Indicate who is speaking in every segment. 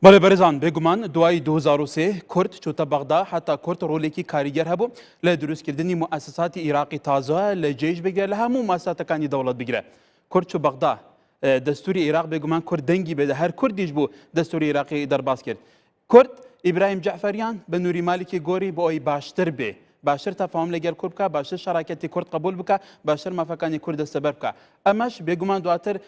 Speaker 1: بله برزان بگومان دوای 2003 کرد چوتا بغداد حتی کرد رولیکی کاریگر هبو لدروس کردنی مؤسسات عراقی تازه لجیش بگیره لهمو مؤسسات کانی دولت بگیره کرد چو بغداد دستوری عراق بگومان کرد دنگی بده هر کردیش بو دستوری عراقی درباس کرد کرد ابراهیم جعفریان به نوری مالکی گوری با ای باشتر به باشتر تفاهم لگر کرد بکا باشتر شراکتی کرد قبول بکا باشتر مفکانی کرد سبب بکا امش بگومان دواتر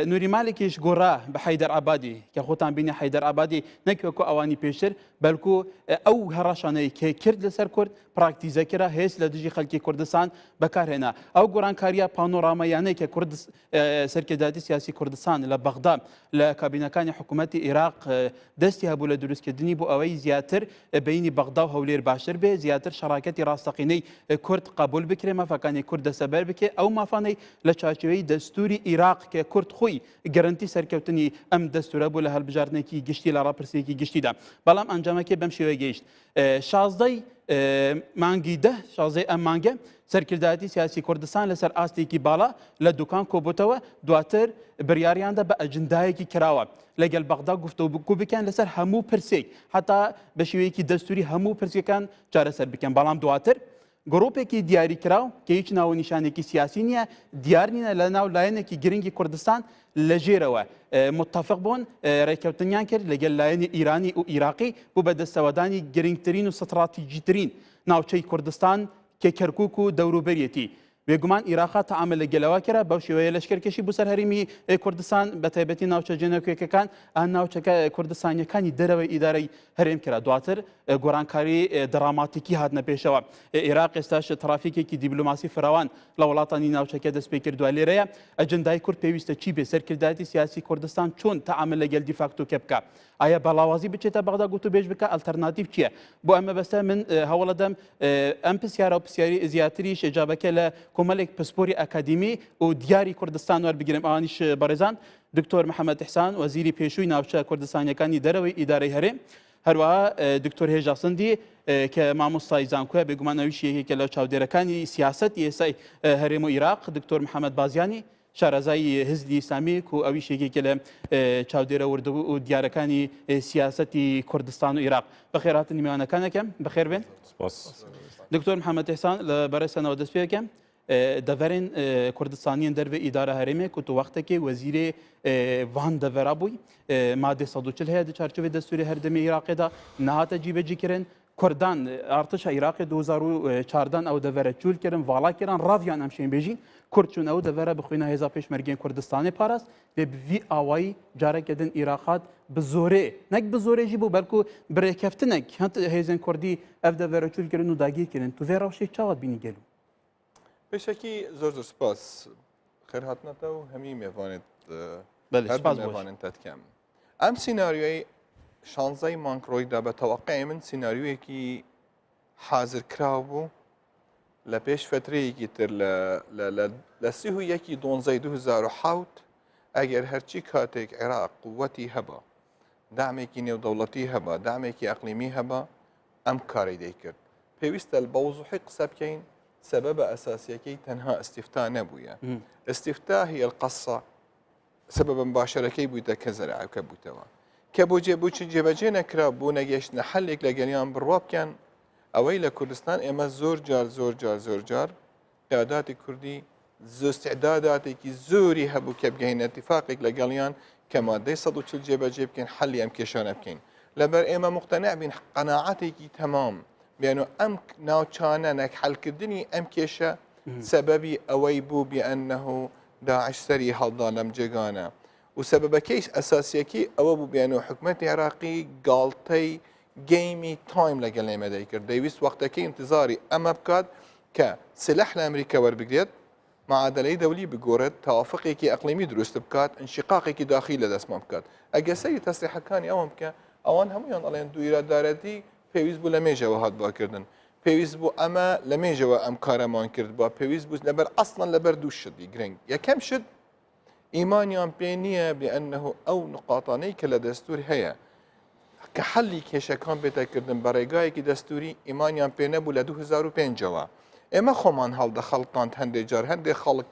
Speaker 1: نوری مالکیش گورا به حیدر عبادی که خودتان بینی حیدر عبادی نکو کو اوانی پیشتر بلکو او هرشانه که کرد لسر کرد پراکتیزه کرا هیس لدجی خلکی کردستان بکار هنا او گوران کاریا پانوراما یعنی که کرد سرکرداتی سیاسی کردستان لبغداد لکابینکانی حکومت عراق دستی هبو لدروس کردنی بو اوی زیاتر بین بغداد و هولیر باشتر به زیاتر شراکتی راستقینی کرد قبول بکره مفکانی کرد سبر بکه او مفانی لچارچوی دستوری عراق که کرد خوی گارنتی سرکوتنی ام دستور بوله هالبجارنه کی گشتی لارا پرسی کی گشتی دا بلام انجامه که بمشي گشت 16 مانگی ده 16 ام مانگه سرکرداتی سیاسی کردستان لسر آستی کی بالا لدکان کوبوتوا دواتر بریاریان ده به اجندای کی کراوه لگل بغداد گفتو بکو بکن لسر همو پرسی حتی بشوی کی دستوری همو پرسی کن چاره سر بکن بلام دواتر گروپێکی دیاریکراو کە هیچ ناو نیشانێکی سیاسی نییە دیار نینە لە ناو لایەنێکی گرنگی کوردستان لەژێرەوە متفق بوون ڕێککەوتنیان کرد لەگەل لایەنی ئیرانی و عیراقی بوو بە دەستەوەدانی گرنگترین و ستراتیجیترین ناوچەی کوردستان کە کەرکووک و دەوروبەرێتی بێگومان عێراق تەعامل لەگەلەوە کرا بەو شێوەیە لەشکرکەشی بۆ سەر هەرێمی کوردستان بە تایبەتی ناوچە جێنەکوێکەکان ئەن ناوچەکە کوردستانیەکانی دەرەوەی ئیدارەی هەرێم کرا دواتر گۆرانکاری دەراماتیکی هاتنە پێشەوە عێراق ئێستاش ترافیکێکی دیبلۆماسی فراوان لە وڵاتانی ناوچەکە دەست پێ کردووە لێرەیە ئەجندای کورد پێویستە چی بێ سەرکردایەتی سیاسی کوردستان چۆن تەعامل لەگەل دیفاکتۆکە بکە ئایا بەڵاوازی بچێتە بەغدا گوت و بێژ بکە ئەلتەرناتیڤ چییە بۆ ئەمە بەستە من هەوڵ دەدەم ئەم پرسیارە و پرسیاری زیاتریش ئێجابەکە لە کۆمەڵێک پسپۆری ئەکادیمی و دیاری کوردستان وەربگرم ئەوانیش بەڕێزان دکتۆر محەممەد ئیحسان وەزیری پێشووی ناوچە کوردستانیەکانی دەرەوەی ئیدارەی هەرێم هەروەها دکتۆر هێژا سندی کە مامۆستای زانکۆیە بێگومانەویش یەکێکە لە چاودێرەکانی سیاسەتی ئێستای هەرێم و عێراق دکتۆر محەممەد بازیانی شارەزای حزبی ئیسلامی و ئەویش یەکێکە لە چاودێرە وردبوو و دیارەکانی سیاسەتی کوردستان و عێراق بەخێرهاتنی میوانەکانەکەم بەخێر بێن دکتۆر محەممەد ئیحسان لە بەڕێسەنەوە دەست پێ بکەم دەڤەرێن کوردستانیان دەربێ ئیدارە هەرێمێک و تو وەختێکی وەزیرێ وان دەڤەرا بووی مادێ 140 هەیە چارچوبێ دەستوری هەردەمی عێراقیدا نەهاتە جیبەجیکردن کوردان ئارتشە عێراقی 2014 ئەو دەڤەرە چولکردن ڤاڵاکردن ڕاڤیان ئەم شێن بێژین کورد چون ئەو دەڤەرە بخوێنە هێزا پێشمەرگەیان کوردستانی پاراست لێ بڤی ئاوایی جارێکردن عێراقات bi zorê nek bi zorê jî bû belku birêkeftinek hêzên Kurdî ev devera çûlkirin û dagîrkirin tu vê rewşê çawa bînî gelû
Speaker 2: پێشەکی زۆر زۆر سپاس خێرهاتنەتە و هەمی میێوانێت میێوانن تەتکەم ئەم سیناریۆی شانزەی مانکڕۆیدا بە تەوەقعی من سیناریوەیەکی حازرکراو بوو لە پێش فترەیەکی تر لە 31/12/2007 ئەگەر هەرچی کاتێک عێراق قووەتی هەبە دامێکی نێودەوڵەتی هەبە دامێکی ئەقلیمی هەبە ئەم کاری دەیکرد پێویستە بە وزوحی قسە بکەین سبب أساسيكي تنها استفتاء نبويا استفتاء هي القصة سبب مباشرة كي بويتا كزرع وكبوتوا كبوجي بوشي جبجينا كراب بونا جيشنا حلق لقليان برواب كان أويلا كردستان إما زور جار قيادات كردي زو استعداداتي كي زوري هبو كبجين اتفاقك لقليان كما دي صدو تشل جبجي بكين حلي أم كيشان بكين لبر إما مقتنع بين قناعاتي كي تمام بأنه أم ناوچانە نەکحەلکردنی ئەم کێشە سەبەبی ئەوەی بوو بأنه داعش سەری هەڵدا لەم جێگانە و سەبەبەکەیش ئەساسیەکی ئەوە بوو بأنه حکومەتی عێراقی گاڵتەی گەیمی تایم لەگەڵ ئێمە دەیکرد دەیویست وەختەکەی انتظاری ئەمە بکات کە سلاح لە ئەمریکا وەربگرێت معادلەی دەولی بگۆڕێت تەوافقێکی ئەقلیمی دروست بکات انشقاقێکی داخلی لە دەستمان بکات ئەگە سەری تەسریحەکانی ئەوم بکە ئەوان هەمویان ئەڵێن دوو ئیرادارەتی پێویست بوو لە مێژەوە هاتباکردن پێویست بوو ئەمە لە مێژەوە ئەم کارەمان کرد بووە پێویست بوو لەبەر ئەسڵەن لەبەر دوو شتی گرنگ یەکەم شت ئیمانیان پێ نییە بأنه ئەو نقاطانەی کە لە دەستور هەیە کە حەلی کێشەکان بێتەکردن بە ڕێگایەکی دەستوری ئیمانیان پێ نەبوو لە 2005ەوە ئێمە خۆمان هەڵدەخەڵقاند هەندێک جار هەندێک خەڵک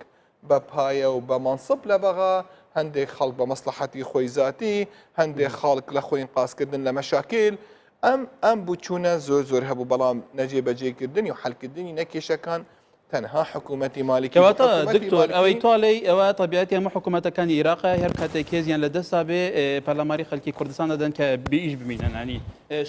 Speaker 2: بە پایە و بە مانسب لە بەغا هەندێک خەڵک بە مەسلحەتی خۆی زاتی هەندێک خەڵک لە خۆی قاسکردن لە مەشاکل ئەم بووچوونە زۆر هەبوو بەڵام نەجێبەجێکردنی و حەلکردنی نەکێشەکان تەنها حکوومەتی مالیکی
Speaker 1: دکتۆر ئەوەی تۆڵی ئەوە طبیعەتی هەموو حکوومەتەکانی عێراق هەر کاتێک کێزیان لە دەستا بێ پەرلەمانی خەڵکی کوردستان دەدەن کە بئیش بمینەنانی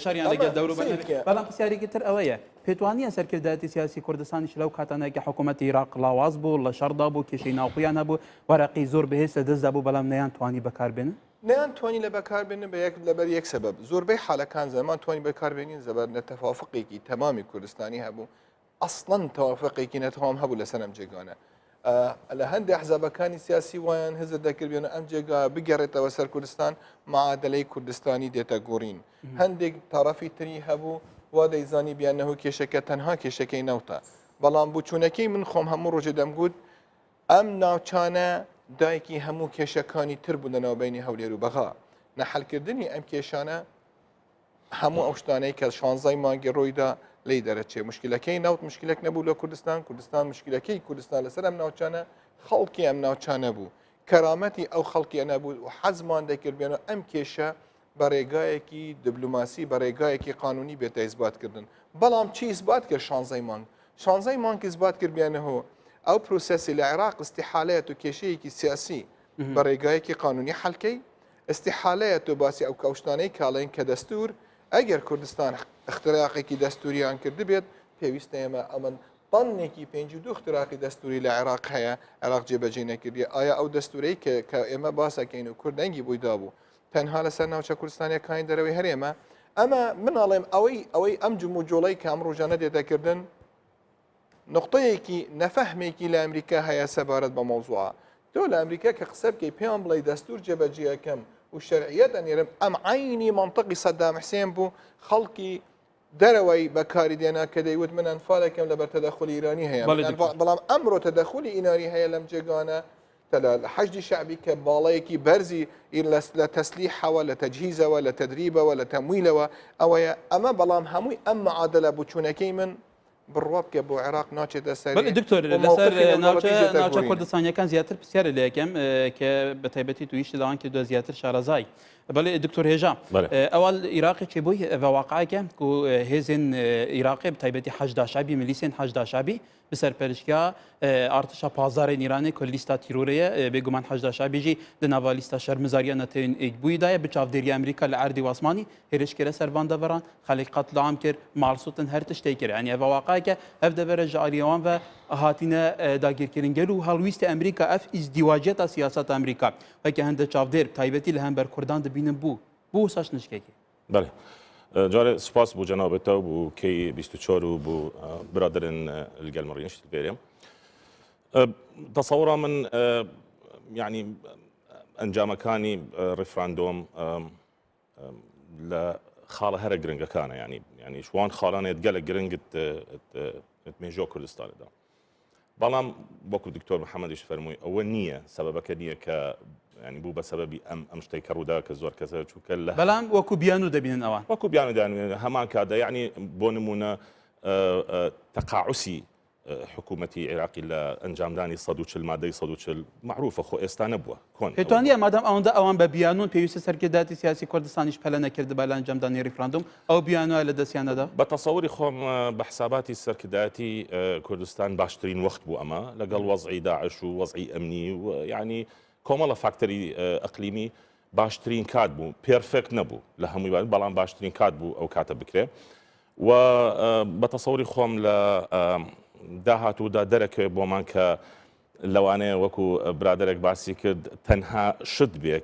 Speaker 1: شەریان لەگەڵ دەوروبەر بەڵام پرسیارێکی تر ئەوەیە پێتوانیە سەرکردایەتی سیاسی کوردستانیش لەو کاتانەیە حکوومەتی عێراق لاواز بوو لە شەڕدا بوو کێشەی ناوخۆیان هەبوو وەرەقی زۆر بەهێز لە دەستدا بوو بەڵام نەیانتوانی بەکاربێنن
Speaker 2: نەیانتوانی لە بەکاربێنن لەبەر یەک سەبەب زۆربەی حالەکان زەمان توانی بەکاربێنین زەبەر نەتەفاوقێکی تەمامی کوردستانی هەبوو ئەسڵەن تەوافقێکی نەتەواو هەبوو لەسەر ئەم جێگانە لە هەندێک حزبەکانی سیاسی وایان هزر دەکردێنە ئەم جێگا بگەڕێتەوە سەر کوردستان معادلەی کوردستانی دێتە گۆڕین هەندێک تەڕەفی تری هەبوو وا دەیزانی بیانەهۆ کێشەکە تەنها کێشەکەی نەوتە بەڵام بووچوونەکەی من خۆم هەموو ڕۆژێ دەمگوت ئەم ناوچانە دایکی هەموو کێشەکانی تر بوو لەناو بینی هەولێر و بەغا نەحەلکردنی ئەم کێشانە هەموو ئەو شتانەی کە 16 مانگی ڕۆیدا لی دەرەچێ مشکلەکەی ناوت مشکلێک نەبوو لە کوردستان مشکلەکەی کوردستان لەسەر ئەم ناوچانە خەڵکی ئەم ناوچانە بوو کەرامەتی ئەو خەڵکی نەبوو و حەزمان دەکردبێنە ئەم کێشە بە ڕێگایەکی دیبلوماسی بە ڕێگایەکی قانونی بێتە ئیثباتکردن بەڵام چی ئیثبات کرد 16 مانگ ئیثبات کردبێنەوە ئەو پرۆسەسی لە عێراق استیحالەیەت و کێشەیەکی سیاسی بە ڕێگایەکی قانونی حەلکەی استیحالەیەت و باسی ئەو کەوشتانەی کاڵین کە دەستور ئەگەر کوردستان اختراقێکی دەستوریان کرد بێت پێویستە ئێمە ئەمن طنێکی 52 اختراقی دەستوری لە عێراق هەیە عێراق جێبەجێ نەکردی ئایا ئەو دەستورەی کە ئێمە باسەکەین و کوردەنگی بوویدا بوو تەنها لەسەر ناوچە کوردستانیەکانی دەرەوەی هەرێمە ئەمە مناڵێم ئەوەی ئەم جمو جۆڵەی کام ڕۆژانە دێتەکردن نقطەیەکی نەفەهمێکی لە ئەمریکا هەیە سەبارەت بە مۆزوعە تۆ لە ئەمریکا کە قسە بکەی پێیان بڵێ دەستور جێبەجێەکەم و شەرعیەت ئەنێرم ئەم عینی منطقی سەدام حسێن بوو خەڵکی دەرەوەی بەکاری دێنا کە دەیوت من ئەنفالێکم لەبەر تەدەخلی ئیرانی هەیە بەڵام ئەمڕۆ تەدەخلی ئیناری هەیە لەم جێگانە لە حەجدی شعبی کە باڵەیەکی بەرزی لە تەسلیحەوە لە تەجهیزەوە لە تەدریبەوە لە تەمویلەوە ئەوەیە ئەمە بەڵام هەمووی ئەم معادلە بچوونەکەی من بڕوابکە بۆ عێراق ناچێتە سەر
Speaker 1: دکتۆر لەسەر ناوچە کوردستانیەکان زیاتر پرسیارە لە یەکەم کە بە تایبەتی تویشتی داوان کردووە زیاتر شارەزای بەڵێ دکتۆر هێژا ئەوەڵ عێراقێکی بووی بەواقعەکە و هێزن عێراقی بە تایبەتی حەجدا شعبی میلیسێن حەجدا شعبی بەسەرپەرشتیا ئارتشا پازارێن ئیرانی کە لیستا تیرۆرەیە بێگومان حەجدا شعبیژی دناوا لیستا شەرمزاریە نەتەوین ئیدبوویدایە بچاودێری ئەمریکا لە ئاردی واسمانی هێرشکێرە سەروان دەڤەران خەڵک قەتڵام کرد ماڵسووتن هەر تشتێک کرد ینی بەواقعەکە ئەف دەبەرە ژاریەوان بە هاتینە داگیرکردنگەل و هەڵویستی ئەمریکا ئەف ئیزدیواجێتە سیاست ئەمریکا وەکە هەندە چاودێر تایبەتی لە هەمبەر کوردان دەبینن بوو ساش نشکێکی
Speaker 3: بله جاره سپاس بو جنابتا بو کی 24 و بو برادرن الجلمرينش البيريم تصورا من يعني انجام كاني ريفراندوم لا خاله هر جرينجا كان يعني شوان خالانه يتقال جرينج ميجو كردستان ده بلام بوكو دكتور محمد ايش فرموي اول نيه سببك نيه ك يعني بو بسبب ام شتي كرودا كزور كذا شو كله
Speaker 1: بلام وكو بيانو دبين اوان
Speaker 3: وكو بيانو دان همان كذا يعني بونمونا تقاعسي حكومتي عراقي لانجام داني صدوش الماده صدوش معروفه خو استانبوا كون
Speaker 1: هتوانيه مادام اوان ببيانون بيوس سركداتي سياسي كردستانيش بلنا كرد بلا انجام داني ريفراندوم او بيانو على دسيانه ده
Speaker 3: بتصوري خوم بحساباتي السركداتي كردستان باشترين وقت بو اما لقال وضعي داعش ووضعي امني ويعني كومالا فاكتوري اقليمي باشترين كاتبو بيرفكت نبو لهم يبان بلان باشترين كاتبو او كاتب بكري وبتصوري خوم ل داهاتو دا درك بومان ك لو انا وكو برادرك باسي كرد تنها شد بيه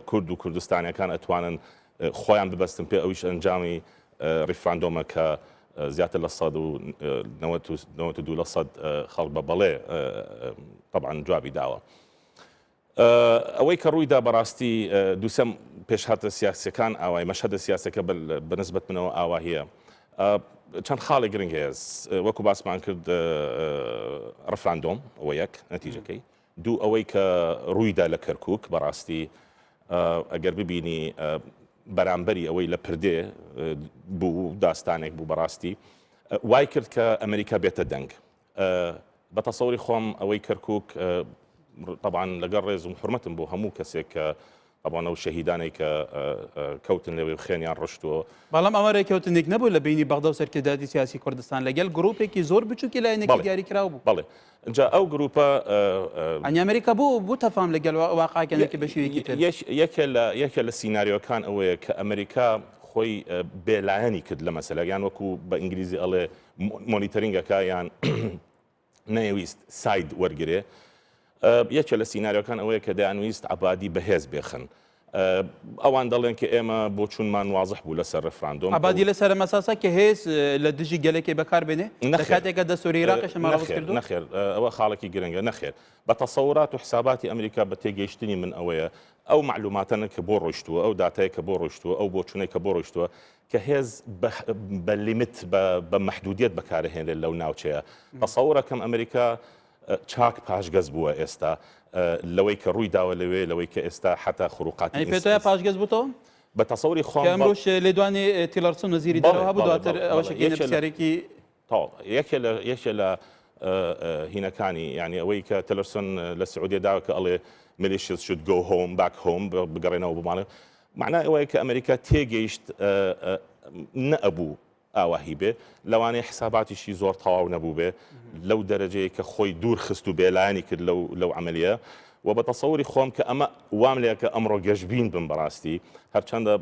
Speaker 3: كرد و كردستانيا كان اتوانا خويا ببستن بي اويش انجامي ريفراندوم ك زياده للصد و نوتو دو للصد خلق ببالي طبعا جوابي دعوه اوي كروي دا براستي دوسم بيشهات السياسه كان او مشهد السياسه قبل بالنسبه منه او هي كان خالي جرينجيز وكو باسمان كرد رفراندوم وياك نتيجه كي دو اويك رويدا لكركوك براستي اگر ببيني برامبري اوي لبردي بو داستانك بو براستي واي كرد كامريكا بيتا دنج بتصوري خوم اوي كركوك طبعا لەگەڵ ڕێز و حرمەتم بۆ هەموو کەسێک کە طبعا ئەو شەهیدانەی کە کەوتن لەوێ خێنیان ڕشتووە
Speaker 1: بەڵام ئەمە ڕێککەوتنێک نەبوو لە بینی بەغدا و سەرکرداتی سیاسی کوردستان لەگەڵ گرۆپێکی زۆر بچووکی لایەنێکی دیاری کراو بوو.
Speaker 3: بەڵێ اینجا ئەو گروپە
Speaker 1: ئەنی ئەمریکا بوو تەفام لەگەڵ واقعکەنێکی بەشێوەیەکی تر
Speaker 3: یەکێ لە سیناریۆکان ئەوەیە کە ئەمریکا خۆی بێلایەنی کرد لە مەسەلە یان وەکو بە ئینگلیزی ئەڵێ مۆنیتەرینگەکە یان نەیویست ساید وەرگێ یەکێ لە سیناریۆکان ئەوەیە کە دەیانویست عەبادی بەهێز بێخن ئەوان دەڵێن کە ئێمە بۆ چوونمان وازح بوو لەسەر ڕێفراندۆم
Speaker 1: عەبادی لەسەر مەساسا کە هێز لە دژی گەلێکی بەکاربێنێ لە کاتێکە دەستوری عێراقیش مەڕەوز کردو
Speaker 3: نەخێر ئەوە خاڵێکی گرنگە نەخێر بە تەسەورات و حساباتی ئەمریکا بە تێگەیشتنی من ئەوەیە ئەو معلوماتانە کە بۆ ڕۆیشتووە ئەو داتایە کە بۆ ڕۆیشتووە ئەو بۆچوونەی کە بۆ ڕۆیشتووە کە هێز بە لیمیت بە مەحدودیت بەکارهێنێت لەو ناوچەیە تەسەورەکەم ئەمریکا چاک پاشگەز بووە ئێستا لەوەی کە ڕووی داوە لەوێ لەوەی کە ئێستا حتا خروقاتی
Speaker 1: پێتۆە پاشگەز بووتەوە
Speaker 3: بە تەسەوری خۆم
Speaker 1: ئەمڕۆژ لێدوانی تیلەرسن وەزیری دەرەوە هەبوو دواتر ئەوەشێکی پرسیارێکی
Speaker 3: یەکێ لە هینەکانی یعنی ئەوەی کە تیلەرسن لە سعودیە داوە کە ئەڵێ militias should go home back home بگەڕێنەوە بمانە معنای ئەوەیە کە ئەمریکا تێگەیشت نەئەبوو ئاواهی بێ لەوانەیە حساباتیشی زۆر تەواو نەبوو بێ لەو دەرەجەیە کە خۆی دوور خست و بێلایانی کرد لەو عملیە و بە تەسەوری خۆم کە ئەمە وام لێ کە ئەمڕۆ گەشتبین بم بەڕاستی هەرچەندە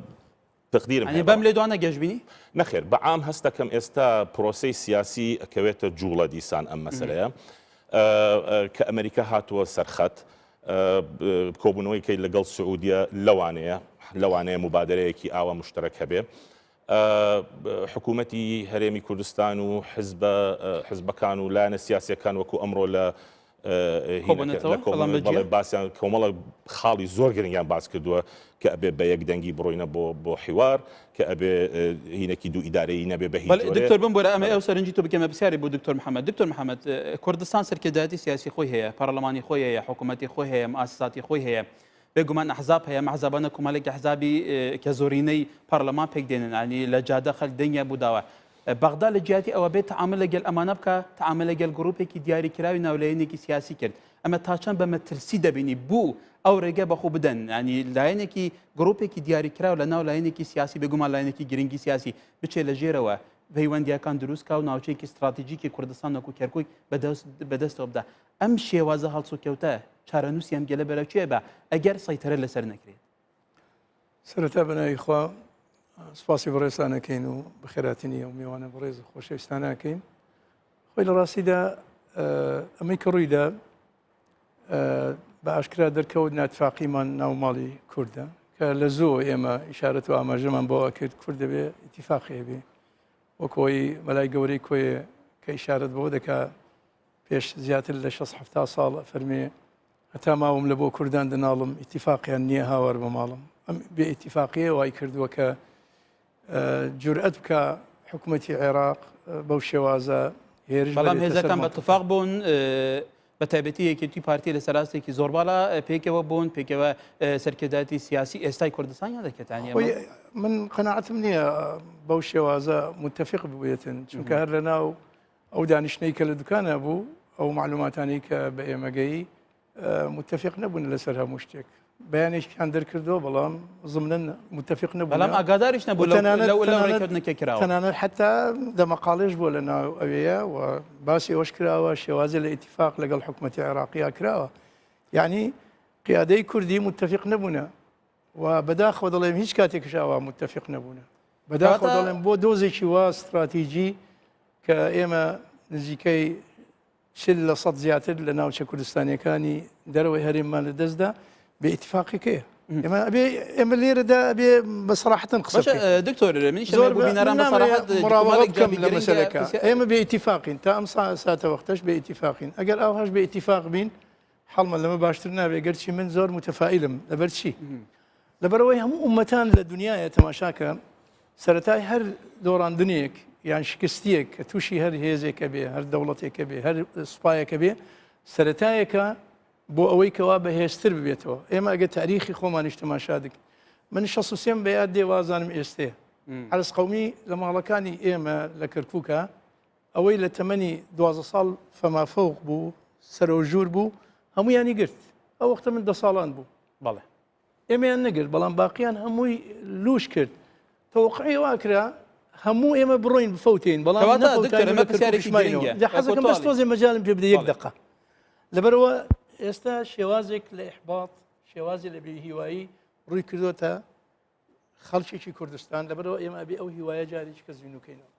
Speaker 3: تقدیرم
Speaker 1: بەم لێدوانە گەشتبینی
Speaker 3: نەخێر بەعام هەستەکەم ئێستا پرۆسەی سیاسی ئەکەوێتە جوڵە دیسان ئەم مەسەلەیە کە ئەمریکا هاتووە سەرخەت کۆبوونەوەی کەی لەگەڵ سعودیە لەوانەیە مبادرەیەکی ئاوا مشترەک هەبێ حکوومەتی هەرێمی کوردستان و حزبەکان و لایەنە سیاسیەکان وەکو ئەمڕۆ لە باسییان کۆمەڵە خاڵی زۆر گرنگیان باس کردووە کە ئەبێ بە یەک دەنگی بڕۆینە بۆ حیوار کە ئەبێ هینێکی دوو ئیدارەیی نەبێ بە
Speaker 1: دکتۆر بم بۆرە ئەمە ئەو سەرنجی تۆ بکەمە پرسیاری بۆ دکتۆر محەممەد دکتۆر محەممەد کوردستان سەرکرداتی سیاسی خۆی هەیە پەرلەمانی خۆی هەیە حکوومەتی خۆی هەیە مؤسساتی خۆی هەیە بێگومان ئەحزاب هەیە مەحزابانە کۆمەڵێکی ئەحزابی کە زۆرینەی پەرلەمان پێک دێنن ینی لە جادە خەڵک دەنگیا بووداوە بەغدا لە جیاتی ئەوە بێت تەعامل لەگەڵ ئەمانە بکە تەعامل لەگەڵ گروپێکی دیاریکراوی ناولایەنێکی سیاسی کرد ئەمە تاچەند بە مەترسی دەبینی بوو ئەو ڕێگە بەخۆ بدەن ینی لایەنێکی گروپێکی دیاریکراو لە ناو لایەنێکی سیاسی بێگومان لایەنێکی گرنگی سیاسی بچێت لە ژێرەوە پەیوەندیەکان دروست کا و ناوچەیەکی استراتیژیکی کوردستان وەکو کەرکووی بەدەستەوە بدە ئەم شێوازە هەڵسوکەوتە چارەنووسیان گەلە بەرەوچێ بە ئەگەر سەیتەرە لەسەر نەکرێت
Speaker 4: سەرەتا بەناوی خوا سپاسی بەڕێزانەکەین و بەخێراتنی ئەو میوانە بەڕێز و خۆشەویستانەکەین خۆی لە ڕاستیدا ئەمەی کە ڕوویدا بە ئاشکرا دەرکەوت ناتفاقیمان ناو ماڵی کووردە کە لە زۆر ئێمە ئیشارەت و ئاماژەمان بۆ کرد کورد دەبێ ئیتیفاقی هەبێ وەکۆی مەلای گەورەی کۆیە کە ئیشارەت بۆ دەکا پێش زیاتر لە 60 ساڵ فەرمێ هەتا ماوم لە بۆ کوردان دەناڵم ئیتیفاقیان نییە هاوار بە ماڵم ئەم بێ ئیتیفاقیە وای کردووە کە جورئەت بکە حکوومەتی عێراق بەو شێوازە هێرش
Speaker 1: بەڵام هێزەکان بە اتفاق بوون بە تایبەتی یەکێتی پارتی لە سەراستێکی زۆر باڵا پێکەوە بوون پێکەوە سەرکرداتی سیاسی ئێستای کوردستان یان دەکەتانی
Speaker 4: من قەناعەتم نییە بەو شێوازە متفق ببێتن چونکە هەر لەناو ئەو دانیشتەی کە لە دوکانە بوو ئەو معلوماتانی کە بە ئێمەگەی متفق نەبوون لەسەر هەموو شتێک بەیانێکیان دەرکردەوە بەڵام زمنن متفق نەبوو
Speaker 1: بەڵام ئاگاداریش نەبوو لەوەکردنەکە کراوە
Speaker 4: تەنانەت حتا دەمەقاڵێش بۆ لە ناو ئەوەیە و باسی ئەوەش کراوە شێوازە لە ئیتیفاق لەگەڵ حکوومەتی عێراقیە کراوە یعنی قیادەی کوردی متفق نەبوونە و بەداخەوە دەڵێم هیچ کاتێکشاوە متفق نەبوونە بەداخەوە دەڵێم بۆ دۆزێکی وا استراتیژی کە ئێمە نزیکەی 40% زیاتر لە ناوچە کوردستانیەکانی دەرەوەی هەرێممان لە دەستدا بە ئیتیفاقیەکەیە ئێمە لێرەدا ئەبێ بە سەراحەتن قسە
Speaker 1: دکتۆر منیش زۆر ببینەران بە سەراحەت
Speaker 4: مراوەغە بکەم لە مەسەلەکە ئێمە بە ئیتیفاقین تا ئەم ساتە وەختەش بە ئیتیفاقین ئەگەر ئەوهاش بە ئیتیفاق بین حەڵمە لەمە باشتر نابێ گەرچی من زۆر متەفائیلم لەبەر چی لەبەرەوەی هەموو ئومەتان لە دنیاە تەماشاکە سەرەتای هەر دۆڕاندنێک یان شکستیەک کە تووشی هەر هێزێکە بێ هەر دەوڵەتێکە بێ هەر سوپایەکە بێ سەرەتایەکە بۆ ئەوەی کەوا بەهێزتر ببێتەوە ئێمە ئەگە تاریخی خۆمانیش تەماشا دەکەین من 63 بەیاد دێوازانم ئێستێ عەرز قەومی لە ماڵەکانی ئێمە لە کەرکووکە ئەوەی لە تەمەنی 12 ساڵ فەمافەوق بوو سەرۆژوور بوو هەمویانی گرت ئەو وەختە من 10 ساڵان بوو
Speaker 1: بەڵێ
Speaker 4: ئێمەیان نەگرت بەڵام باقییان هەمووی لوش کرد تەوقعی واکرا هەموو ئێمە بڕۆین بفەوتین بەڵام حەزەکەم بەس تۆزێ مەجالم پێ بدە 1 دقە لەبەرەوە ئێستا شێوازێک لە ئیحباط شێوازی لە بێهیوایی ڕووی کردوتە خەڵکێکی کوردستان لەبەرەوە ئێمە ئەبێ ئەو هیوایە جارێکی کە زیینوکەینەوە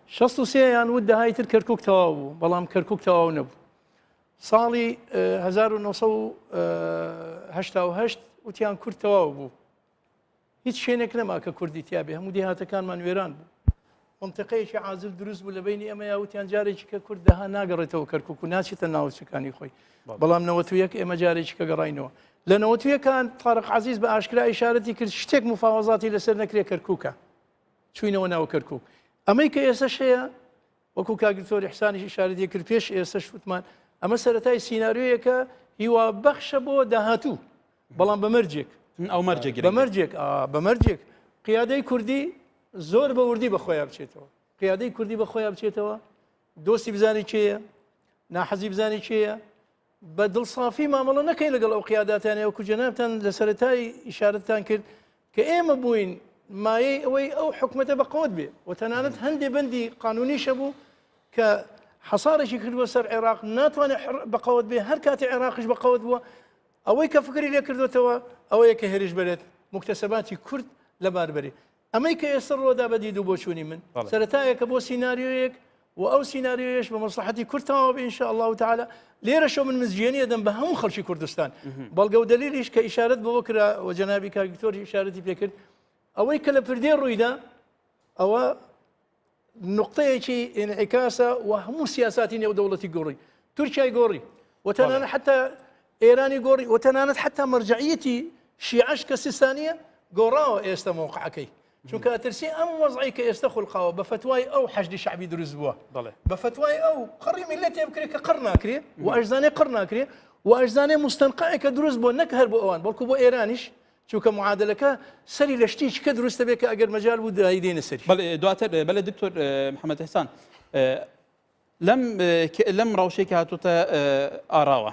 Speaker 4: 63 یان ود داهایتر کەرکک تەواو بوو بەڵام کەرکک تەواو نەبوو ساڵی 1970 وتیان کورد تەواو بوو هیچ شوێنێک نەما کە کوردی تیابێ هەموو دێهاتەکانمان وێران بوو منطقەیەکی عازل دروست بوو لە بینی ئەمە یاوتیان جارێکی کە کورد داها ناگەڕێتەوە کەرکک و ناچێتە ناوچەکانی خۆی بەڵام 91 ئێمە جارێکی کە گەڕاینەوە لە 91کان تارق عزیز بە ئاشکرا ئیشارەتی کرد شتێک مفاوەزاتی لەسەر نەکرێ کەرکووکە چوینەوە ناو کەرکووک ئەمەی کە ئێستا شەیە وەکو کاگرتۆری حسانیش ئیشارەتی کرد پێش ئێستا شوتمان ئەمە سەرەتای سیناریۆیەکە هیوا بەخشە بۆ داهاتوو بەڵام بەمەرجێک
Speaker 1: ئەو
Speaker 4: بەمەرجێک قیادەی کوردی زۆر بە وردی بەخۆیان بچێتەوە قیادەی کوردی بەخۆیان بچێتەوە دۆستی بزانی چێیە ناحەزی بزانی چێیە بە دڵسافی مامەڵە نەکەی لەگەڵ ئەو قیاداتیانەوە کوجەنابتان لە سەرەتای ئیشارەتتان کرد کە ئێمە بووین مایەی ئەوەی ئەو حکومەتە بەقەوت بێ و تەنانەت هەندێ بەندی قانونیشە بوو کە حەسارێکی کردووە سەر عێراق ناتوانێت بەقەوت بێ هەر کاتی عێراقیش بەقەوت بووە ئەوەی کە فکری لێ کردوێتەوە ئەوەیە کە هێرش بێت مکتەسەباتی کورد لە باربەری ئەمەی کە ئێستا ڕۆدا بەدید و بۆ چوونی من سەرەتایەکە بۆ سیناریۆیەک و ئەو سیناریۆیەش بە مەسلحەتی کورتەوە بێ ئینشاء الله تعالی لێرەشەوە من مزجێنیە دەم بە هەموو خەڵکی کوردستان بەڵگە و دلیلیش کە ئیشارەت بەوە کرا و جەنابی کاگتۆری ئیشارەتی پێکرد ئەوەی کە لە پردێ ڕوویدا ئەوە نقطەیەکی ئینعیکاسە و هەموو سیاساتی نێودەوڵەتی گۆڕی تورکیای گۆڕی وتەنانەت حتا ئێرانی گۆڕی وتەنانەت حتا مەرجعیەتی شیعەش کە سیستانیە گۆڕاوە ئێستا موقعەکەی چونکە ئەترسی ئەم وەزعی کە ئێستا خولقاوە بە فتوای ئەو حەشدی شعبی دروست بووە بە فتوای ئەو قڕی میلەتێ بکرێت کە قڕ ناکرێ و ئەژزانێ قڕ ناکرێ و ئەژزانێ مستەنقەیەکە دروست بۆ نەک هەر بۆ ئەوان بەڵکو بۆ ئێرانیش چونکە معادلەکە سەری لە شتی چکە دروستە بێت کە ئەگەر مەجال بوو دایی دێنە سەری
Speaker 1: دواتر بەلە دکتۆر محەممەد حسان لەم ڕەوشێکی هاتوتە ئاراوە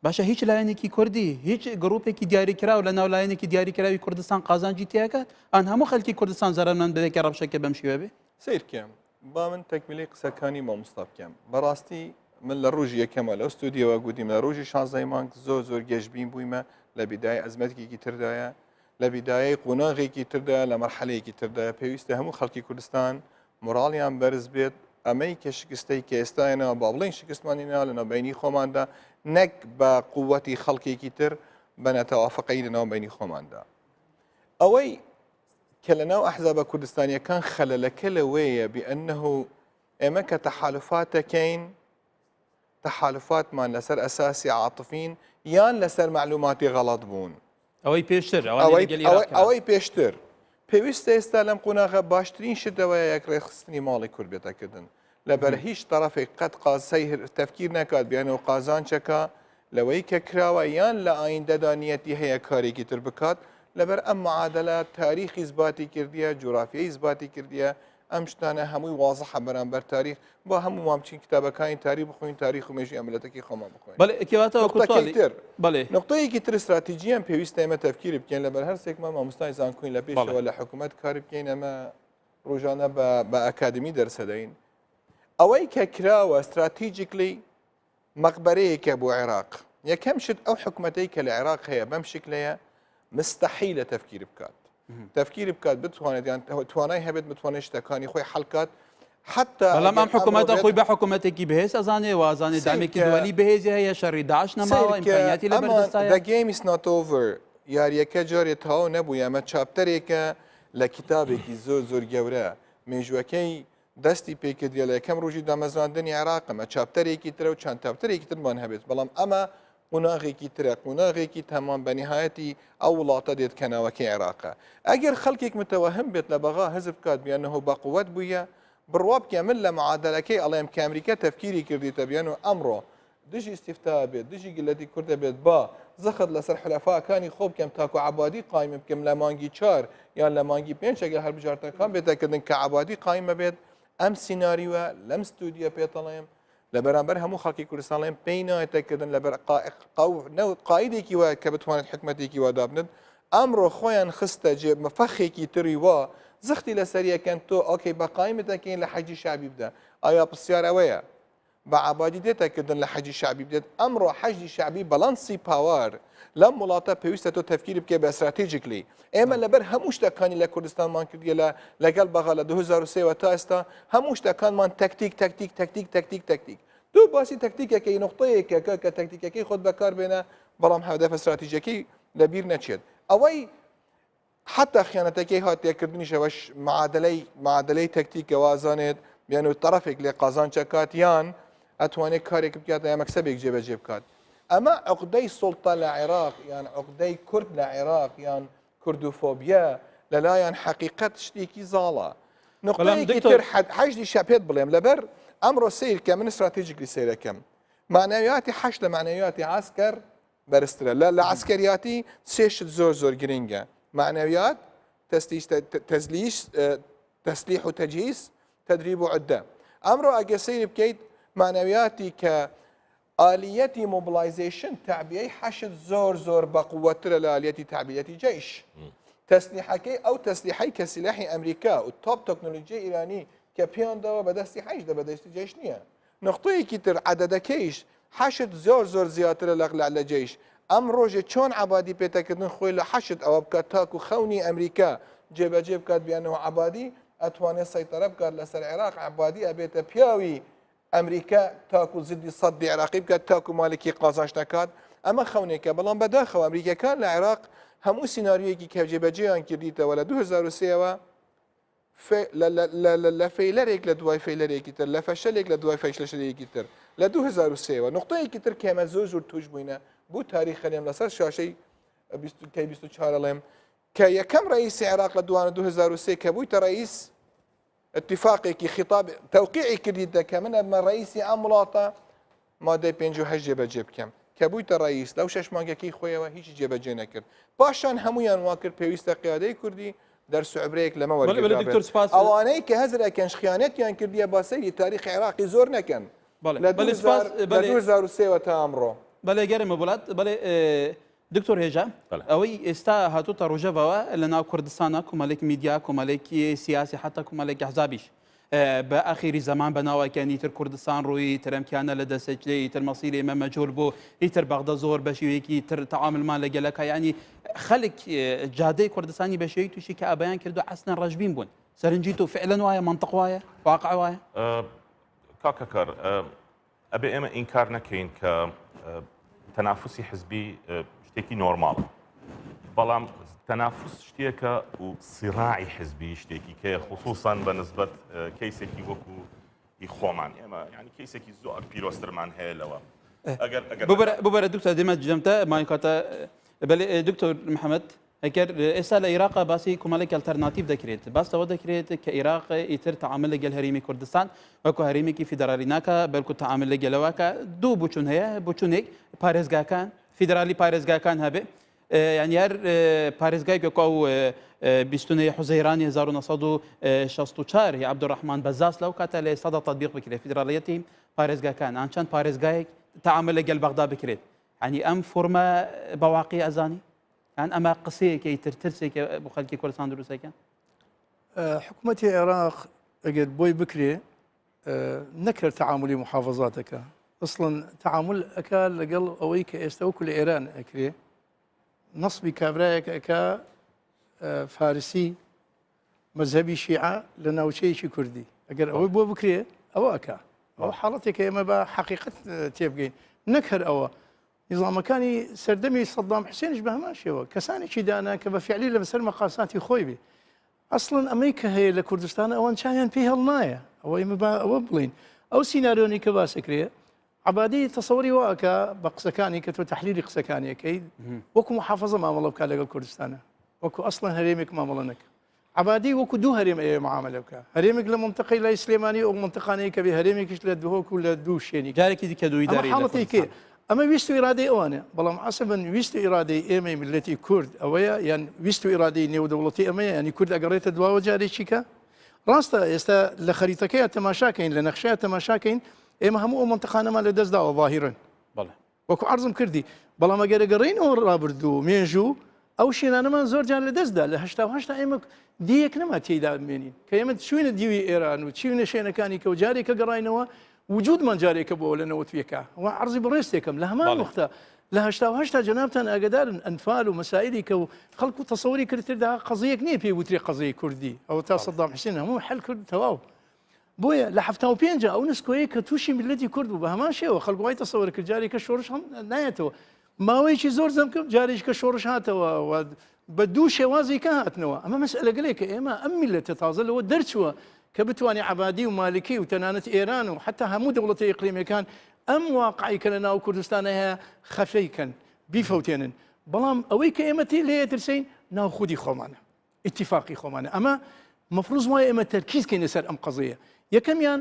Speaker 1: باشە هیچ لایەنێکی کوردی هیچ گرروپێکی دیاریکراوە لە ناو لایەنێکی دیاریکراوی کوردستان قازانجی تیاکات ئەن هەموو خەڵکی کوردستان زەرمان بەوێکە ڕەوشەکە بەم شێوە بێ
Speaker 2: سیرکەم با من تەکمیلی قسەکانی مامۆستا بکەم بەڕاستی من لە ڕۆژی یەکەمە لەو ستودیەوە گوتیم لە ڕۆژی 16 مانگ زۆر گەشتبین بوویمە لە بیدای ئەزمەتێکی تردایە لە بیدایەی قۆناغێکی تردایە لە مەرحەلەیەکی تردایە پێویستە هەموو خەڵکی کوردستان مۆراڵیان بەرز بێت ئەمەی کە شکستەی کە ئێستاەوە با بڵین شکستمانینا لە ناوبینی خۆماندا نەک بە قووەتی خەڵکێکی تر بە نەتەوافقی لە ناوبینی خۆماندا ئەوەی کە لە ناو ئەحزابە کوردستانیەکان خەلەلەکە لەوەیە بأنه ئێمە کە تەحالفاتەکەین تەحالفاتمان لەسەر ئەساسی عاتفین یان لەسەر معلوماتی غەڵەت بوون ئەوەی پێشتر پێویستە ئێستا لەم قۆناغە باشترین شتەوەیە یەک ڕێخستنی ماڵی کورد بێتەکردن لەبەر هیچ تەرەفێک قەت قاسەی تەفکیر نەکات بیانەوە قازانچەکە لەوەی کە کراوە یان لە ئایندەدا نیەتی هەیە کارێکی تر بکات لەبەر ئەم معادلە تاریخی زباتی کردیە جوغرافیایی زباتی کردیە ئەم شتانە هەمووی وازەحە بەرامبەر تاریخ بۆ هەموو مامچین کتابەکانی تاریخ بخوین تاریخ و مێژووی ئەمەلەتەکەی خۆمان بخوین نقطەیەکی تر استراتیجیان پێویستە ئێمە تەفکیری بکەین لەبەر هەرسێکمان مامۆستای زانکۆین لە پێشەوە لە حکوومەت کاری بکەین ئەمە ڕۆژانە بە ئەکادمی دەرسەدەین ئەوەی کە کراوە استراتیجیکلی مەقبەرەیەکە بۆ عێراق یەکەم شت ئەو حکوومەتەی کە لە عێراق هەیە بەم شکلەیە مستحیلە تەفکیر بکات تەفکیری بکات بتوانێت یان توانای هەبێت بتوانێت شتەکانی خۆی حەڵکات حتا
Speaker 1: بەڵام ئەم حکوومەتە خۆی بە حکوومەتێکی بەهێز ئەزانێ وازانێ دامێکی دووەلی بەهێزی هەیە شەڕی داعش نەماوە ئیمکانیاتی لە بەردەستایە
Speaker 2: The game is not over یاریەکە جارێ تەواو نەبوو ئەمە چاپتەرێکە لە کتابێکی زۆر گەورە مێژوەکەی دەستی پێکردیە لە یەکەم ڕۆژی دامەزراندنی عێراقمە چاپتەرێکی ترە و چەند چاپتەرێکی ترمان هەبێت بەڵام ئەمە قۆناغێکی ترە قۆناغێکی تەمان بەنیهایەتی ئەو وڵاتە دێت کەناوەکەی عێراقە ئەگەر خەڵکێک متەوەهم بێت لە بەغا حزب بکات بیانەوە بە قووەت بوویە بڕوا بکە من لە معادلەکەی ئەڵێم کە ئەمریکا تەفکیری کردیتە بیان و ئەمڕۆ دژی استیفتا بێت دژی گلەتی کوردە بێت با زەخت لەسەر حلەفاکانی خۆ بکەم تاکو عەبادی قایم بکەم لە مانگی 4 یان لە مانگی 5 ئەگەر هەر بژارتەکان بێتەکردن کە عەبادی قایمە بێت ئەم سیناریوە لەم ستودیە پێتەڵێم لە بەرامبەر هەموو خەڵکی کوردستانڵێن پێی نایەتەکردن لەبەر قایدێکی وایە کە بتوانێت حکومەتێکی وا دابنن ئەمڕۆ خۆیان خستە مەفەخێکی تری وا زختی لەسەریەکەن تۆ ئۆکەی بە قایمەتەکەین لە حەجی شعبی بدە ئایا پرسیارەوەیە بە عبادی دێتەکردن لە حەجی شعبی بدێت ئەمڕۆ حەجی شعبی بەڵانسی پاوار لەم وڵاتە پێویستە تۆ تەفکیری بکە بە استراتیجیکلی ئێمە لەبەر هەموو شتەکانی لە کوردستانمان کردیە لەگەڵ بەغا لە 2023 تا ئێستا هەموو شتەکانمان تەکتیک دوو باسی تەکتیکەکەی نقطەیەکە کە تەکتیکەکەی خۆت بەکار بێنە بەڵام هەدەف استراتیجیەکەی لەبیر نەچێت ئەوەی حتا خیانەتەکەی هاتیەکردنیشەوەش معادلەی تەکتیکە وازانێت بیان و طرفێک لێ قازانچەکات یان ئەتوانێت کارێک بکات یا مەکسەبێک جێبەجێ بکات ئەمە عقدەی سوڵتە لە عێراق یان عقدەی کورد لە عێراق یان کوردوفۆبیا لەلایەن حەقیقەت شتێکی زاڵە نقطەیەکی تر حەجی شەپێت بڵێم لەبەر ئەمڕۆ سیر کە من استراتیجیکلی سیرەکەم معنەویاتی حەش لە معنەویاتی عسکەر بەرزترە لە عسکەریاتی سێشت زۆر گرنگە معنەویات تەسلیح و تەجهیز تدریب و عدە ئەمڕۆ ئەگە سیری بکەیت معنەویاتی کە ئالیەتی موبلایزیشن تعبیەی حەشت زۆر بەقووەترە لە ئالیەتی تعبیەتی جەیش تەسلیحەکەی ئەو تەسلیحەی کە سلاحی ئەمریکا و تۆپ تەکنۆلۆژیای ئیرانی کە پێیانداوە بەدەستی حەجدا بەدەستی جەیش نییە نقطەیەکی تر عەدەدەکەیش حەشت زۆر زیاترە لە جەیش ئەم ڕۆژێ چۆن عەبادی پێتەکردن خۆی لە حەشت ئەوە بکات تاکو خەونی ئەمریکا جێبەجێ بکات بیانەوە عەبادی ئەتوانێت سەیطرە بکات لەسەر عێراق عەبادی ئەبێتە پیاوی ئەمریکا تاکو زدی سەدی عێراقی بکات تاکو مالکی قازانج نەکات ئەمە خەونێکە بەڵام بەداخەوە ئەمریکەکان لە عێراق هەموو سیناریۆیەکی کە جێبەجێیان کردیتەوە لە 2023ەوە لە فەیلەرێک لە دوای فەیلەرێکی تر لە فەشەلێک لە دوای فەشلەشەرێکی تر لە 2023ەوە نقطەیەکی تر کێمە زۆر توش بووینە بوو تاریخەلێم لەسەر شاشەی 24 لێم کە یەکەم ڕئیسی عێراق لە دوانە 2023 کە بوویتە ڕئیس اتفاقێکی خطاب تەوقیعی کردیتە کە من ئەمە ڕئیسی ئەم وڵاتە مادەی 58 جێبەجێ بکەم کە بوویتە ڕئیس لەو 6 مانگەکەی خۆیەوە هیچی جێبەجێ نەکرد پاشان هەمویان وا کرد پێویستە قیادەی کوردی دەرسوعبرەیەک لەمە وەرگرت ئەوانەی کە هەزرەکەن خیانەتیان کردیە باسەری تاریخی عێراقی زۆر نەکەن لە 2023 تا ئەمڕۆ
Speaker 1: بەڵێ گەرمە وڵات بەڵێ دکتۆر هێژە ئەوەی ئێستا هاتوتە ڕۆژەوە لە ناو کوردستانە کۆمەڵێک میدیا کۆمەڵێکی سیاسی حتا کۆمەڵێکی حزابیش بە ئاخیری زەمان بەناوەکەن ئیتر کوردستان ڕووی ترەمکیانە لە دەسەجلێ ئیتر مەسیری ئێمە مەجهول بوو ئیتر بەغدە زۆر بە شێوەیەکی تر تەعاملمان لەگەلەکە ینی خەڵک جادەی کوردستانی بە شێوەی تووشی کە ئابیان کردو حەسنە ڕەشبین بوون سەرنجی تو فعلەن وایە منطق وایە واقع وایە
Speaker 3: کاکەکەر ئەبێ ئێمە ئینکار نەکەین کە تەنافوسی حزبی شتێکی نۆرماڵە بەڵام تەنافوس شتێکە و سیراعی حزبی شتێکی کە خصوصان بە نسبەت کەیسێکی وەکو خۆمان ئێمە ینی کەیسێکی زۆر پیرۆسترمان هەیە لەوە
Speaker 1: ببەرە دوکتۆر دێمە جەمتە مایکاتە بەڵێ دکتۆر محەممەد ئەگەر ئێستا لە عێراق باسی کۆمەڵێک ئەلتەرناتیڤ دەکرێت باستەوە دەکرێت کە عێراق ئیتر تەعامل لەگەڵ هەرێمی کوردستان وەکو هەرێمێکی فیدرالی ناکە بەلکو تەعامل لەگەلەوەکە دوو بچون هەیە بچونێک پارێزگاکان فیدرالی پارێزگاکان هەبێ یعنی هەر پارێزگای پێکۆ و بیستونەیە حوزەیرانی 1964 هی عەبدوڕەحمان بەزاس لەو کاتە لە ئێستادا تەطبیق بکرێت فیدراڵیەتی پارێزگاکان ئەنچەند پارێزگایەک تەعامل لەگەڵ بەغدا بکرێت ینی ئەم فۆرمە بەواقعی ئەزانی یان ئەمە قسەیەکی ترسێکە بۆ خەڵکی کوردستان دروستەکەن
Speaker 4: حکوومەتی عێراق ئەگەر بۆی بکرێ نەکرد تەعاملی محافظاتەکە ئەسڵەن تەعامل ئەکا لەگەڵ ئەوەی کە ئێستا وەکو لە ئێران ئەکرێ نەسبی کابرایەک ئەکا فارسی مەذهبی شیعە لە ناوچەیەکی کوردی ئەگەر ئەوەی بۆ بکرێ ئەوە ئەکا ئەو حاڵەتێکە ئێمە بە حەقیقەت تێبگەین نەکرد ئەوە نظامەکانی سەردەمی سەدام حوسێنش بە هەمان شێوە کەسانێکی دانا کە بە فعلی لەسەر مەقاساتی خۆی بێ ئەسڵەن ئەمەی کە هەیە لە کوردستان ئەوان چیان پێی هەڵ نایە ئەوە ئێمە ئەوە بڵین ئەو سیناریۆنی کە باسەکرێ عەبادی تەسەووری واکە بە قسەکانی کە تۆ تەحلیلی قسەکانیەکەی وەکو محافظە مامەڵە بکات لەگەڵ کوردستانە وەکو ئەسڵەن هەرێمێک مامەڵە نەکە عەبادی وەکو دوو هەرێم ئێوە معاملە بکە هەرێمێک لە منتەقەی لای سلێمانی ئەو منتەقانەیە کە بێ هەرێمێکیش لە دووەکو لە دوو شوێنی
Speaker 1: جارێکی دیکە دووی داری
Speaker 4: حاڵەتێکی ئەمە ویست و ئیرادەی ئەوانە بەڵام عەسەبن ویست و ئیرادەی ئێمەی ملەتی کورد ئەوەیە یان ویست و ئیرادەی نێودەوڵەتی ئەمەیە ینی کورد ئەگەڕێتە دواوە جارێکیکە ڕاستە ئێستا لە خەریتەکەیە تەماشاکەین لە نەخشەیە تەماشاکەین ئێمە هەموو ئەو منتقانەمان لە دەستداوە ظاهیرن وەکو عەرزم کردی بەڵام ئەگەر گەڕێینەوە ڕابردوو مێژوو ئەو شوێنانەمان زۆر جار لە دەستدا لە هەشتا ئێمە دیەک نەما تێیدا بمێنین کە ئێمە چوینە دیوی ئێران و چوینە شوێنەکانی کە و جارێکە گەڕاینەوە وجودمان جارێکە بۆ لە نەوەتویەکە و عەرزی بەڕێستێکم لە هەمان وەختە لە هەشتا جەنابتان ئاگدارن ئەنفال و مەسائلی کە و خەڵکو تەسەووری کردتردا قەزەیەک نییە پێی وترێ قەزەی کوردی ئەوە تا سەدام حوسێن هەموو حەل کرد تەواو بۆیە لە 75 ئەو نسکۆیە کە تووشی میلەتی کورد بوو بە هەمان شێوە خەڵک وای تەسەوەر کرد جارێکە شۆڕش هەم نایەتەوە ماوەیەکی زۆر زەم کرد جارێککە شۆڕش هاتەوە بە دوو شێوازی کە هاتنەوە ئەمە مەسئلەگەلێکە ئێمە ئەم میلەتە تازە لەوە دەرچووە کە بتوانێت عەبادی و مالکی و تەنانەت ئێران و حتا هەموو دەوڵەتە ئیقلیمیەکان ئەم واقعی کە لە ناو کوردستانە هەیە خەفەیکەن بیفەوتێنن بەڵام ئەوەی کە ئێمە لێ ترسین ناو خودی خۆمانە ئیتیفاقی خۆمانە ئەمە مەفروض وایە ئێمە تەرکیزکەین لەسەر ئەم قەزەیە یەکەمیان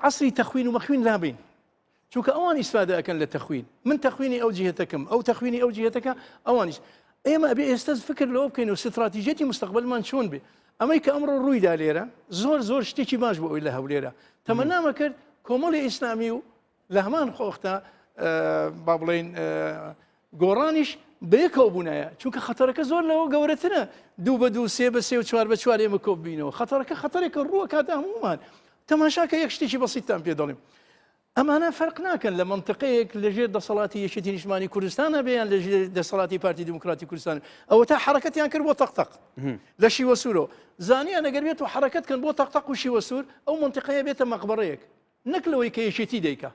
Speaker 4: عەسری تەخوین و مەخوین لابین چونکە ئەوان ئیسفادە ئەکەن لە تەخوین من تەخوینی ئەو جیهەتەکەم ئەو تەخوینی ئەو جیهەتەکە ئەوانیش ئێمە ئەبێ ئێستا فکر لەوە بکەین و استراتیژیەتی مستەقبلمان چۆن بێ ئەمەی کە ئەمڕۆ ڕوویدا لێرە زۆر شتێکی باش بۆ ئەوی لە هەولێرە تەمەنامە کرد کۆمەڵی ئیسلامی و لە هەمان خۆختا با بڵێن گۆڕانیش بەیەکەوە بوونایە چونکە خەتەرەکە زۆر لەوە گەورەترە 2 بە 2 3 بە 3 و 4 بە 4 ئێمە کۆ ببینەوە خەتەرەکە ڕووە کاتە هەمومان تەماشاکە یەک شتێکی بەسیتان پێ دەڵێم ئەمانە فەرق ناکەن لە منطقەیەک لەژێر دەسەڵاتی یەکێتی نیشتمانی کوردستانە بێیان لەژێر دەسەڵاتی پارتی دموکراتی کوردستان ئەوە تا حرەکەتیان کرد بۆ تەقتەق لە شیوە سوورەوە زانیان ئەگەر بێت و حرەکەتکەن بۆ تەقتەق و شیوە سوور ئەو منطقەیە بێتە مەقبەڕەیەک نەک لەوەی کە یەکێتی دەیکا